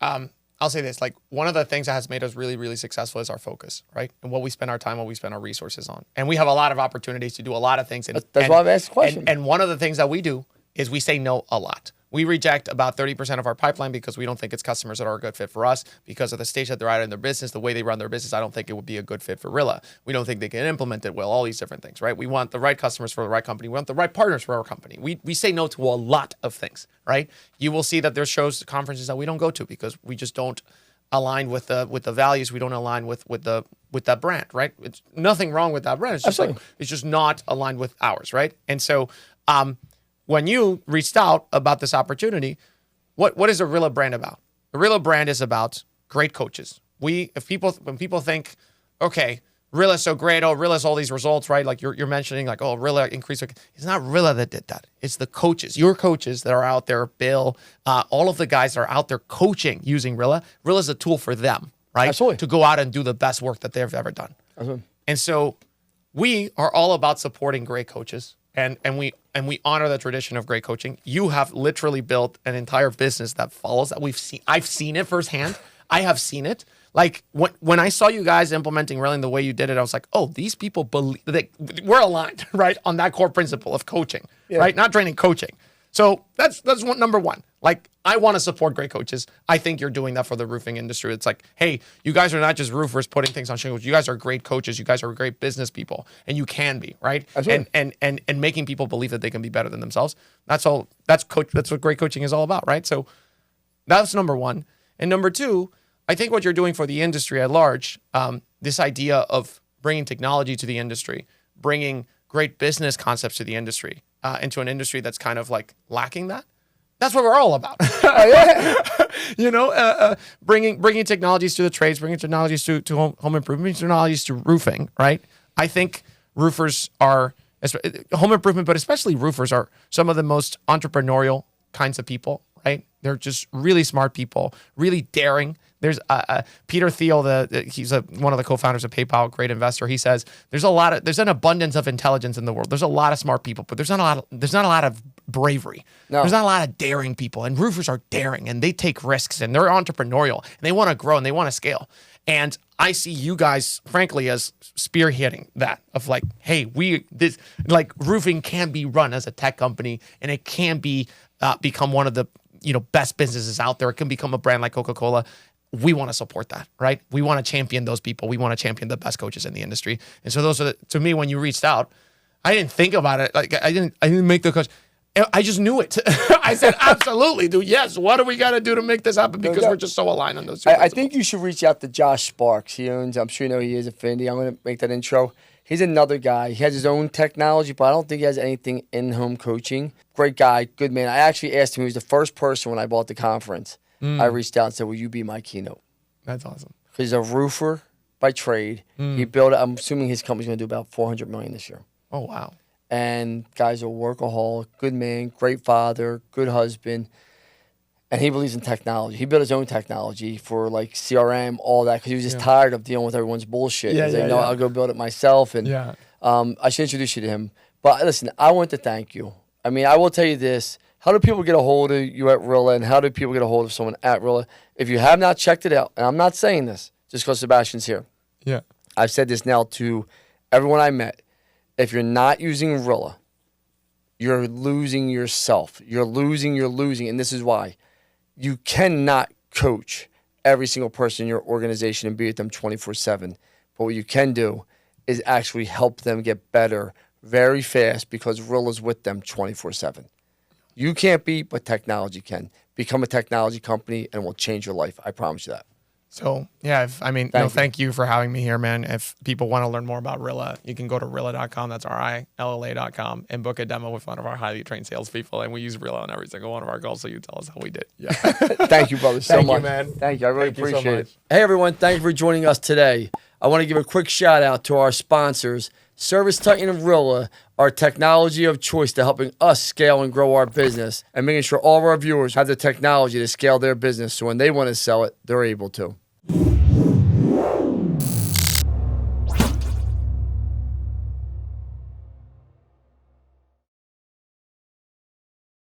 S1: I'll say this, like one of the things that has made us really, really successful is our focus, right? And what we spend our time, what we spend our resources on. And we have a lot of opportunities to do a lot of things.
S2: That's why I've asked the question.
S1: And one of the things that we do is we say no a lot. We reject about 30% of our pipeline because we don't think it's customers that are a good fit for us because of the stage that they're at in their business, the way they run their business. I don't think it would be a good fit for Rilla. We don't think they can implement it well, all these different things, right? We want the right customers for the right company. We want the right partners for our company. We say no to a lot of things, right? You will see that there's shows, conferences that we don't go to because we just don't align with the values. We don't align with that brand, right? It's nothing wrong with that brand. It's just it's just not aligned with ours, right? And so when you reached out about this opportunity, what is a Rilla brand about? The Rilla brand is about great coaches. When people think, okay, Rilla's so great, oh, Rilla's all these results, right? Like you're mentioning, like, oh, Rilla increased. It's not Rilla that did that. It's the coaches, your coaches that are out there, Bill, all of the guys that are out there coaching using Rilla. Rilla's a tool for them, right?
S2: Absolutely.
S1: To go out and do the best work that they've ever done.
S2: Absolutely.
S1: And so we are all about supporting great coaches. And we honor the tradition of great coaching. You have literally built an entire business that follows that. I've seen it firsthand. I have seen it. Like when I saw you guys implementing Rilla the way you did it, I was like, oh, these people believe that we're aligned, right, on that core principle of coaching, right? Not training, coaching. So that's number one. Like, I want to support great coaches. I think you're doing that for the roofing industry. It's like, hey, you guys are not just roofers putting things on shingles. You guys are great coaches. You guys are great business people, and you can be, right?
S2: Absolutely.
S1: And making people believe that they can be better than themselves. That's all. That's what great coaching is all about, right? So that's number one. And number two, I think what you're doing for the industry at large, this idea of bringing technology to the industry, bringing great business concepts to the industry, into an industry that's kind of like lacking that. That's what we're all about. Bringing technologies to the trades, bringing technologies to home improvement, technologies to roofing, right? I think roofers are, home improvement, but especially roofers are some of the most entrepreneurial kinds of people, right? They're just really smart people, really daring. There's Peter Thiel, he's one of the co-founders of PayPal, great investor. He says there's an abundance of intelligence in the world. There's a lot of smart people, but there's not a lot of bravery. No. There's not a lot of daring people, and roofers are daring, and they take risks, and they're entrepreneurial, and they want to grow, and they want to scale. And I see you guys, frankly, as spearheading that of like, hey, roofing can be run as a tech company, and it can be become one of the best businesses out there. It can become a brand like Coca-Cola. We want to support that, right? We want to champion those people. We want to champion the best coaches in the industry. And so those are to me, when you reached out, I didn't think about it. Like I didn't make the coach. I just knew it. I said, absolutely, dude. Yes. What do we got to do to make this happen? Because we're just so aligned on those two.
S2: I think you should reach out to Josh Sparks. I'm sure you know he is a Findy. I'm going to make that intro. He's another guy. He has his own technology, but I don't think he has anything in-home coaching. Great guy, good man. I actually asked him. He was the first person when I bought the conference. I reached out and said, will you be my keynote?
S1: That's awesome.
S2: He's a roofer by trade. He built it. I'm assuming his company's going to do about $400 million this year.
S1: Oh, wow.
S2: And guy's a workaholic, good man, great father, good husband. And he believes in technology. He built his own technology for like CRM, all that, because he was just tired of dealing with everyone's bullshit. I'll go build it myself. And I should introduce you to him. But listen, I want to thank you. I mean, I will tell you this. How do people get a hold of you at Rilla, and how do people get a hold of someone at Rilla? If you have not checked it out, and I'm not saying this just because Sebastian's here.
S1: Yeah.
S2: I've said this now to everyone I met. If you're not using Rilla, you're losing yourself. You're losing, and this is why. You cannot coach every single person in your organization and be with them 24/7. But what you can do is actually help them get better very fast because Rilla's with them 24/7. You can't be, but technology can. Become a technology company and it will change your life. I promise you that.
S1: So, yeah, thank you for having me here, man. If people want to learn more about Rilla, you can go to Rilla.com. That's RILLA.com and book a demo with one of our highly trained salespeople. And we use Rilla on every single one of our calls. So you tell us how we did. Yeah.
S2: Thank you, brother, so much.
S1: Thank you, man.
S2: Thank you. I really appreciate it.
S1: So
S2: Hey, everyone. Thank you for joining us today. I want to give a quick shout out to our sponsors, Service Titan and Rilla, our technology of choice to helping us scale and grow our business and making sure all of our viewers have the technology to scale their business so when they want to sell it, they're able to.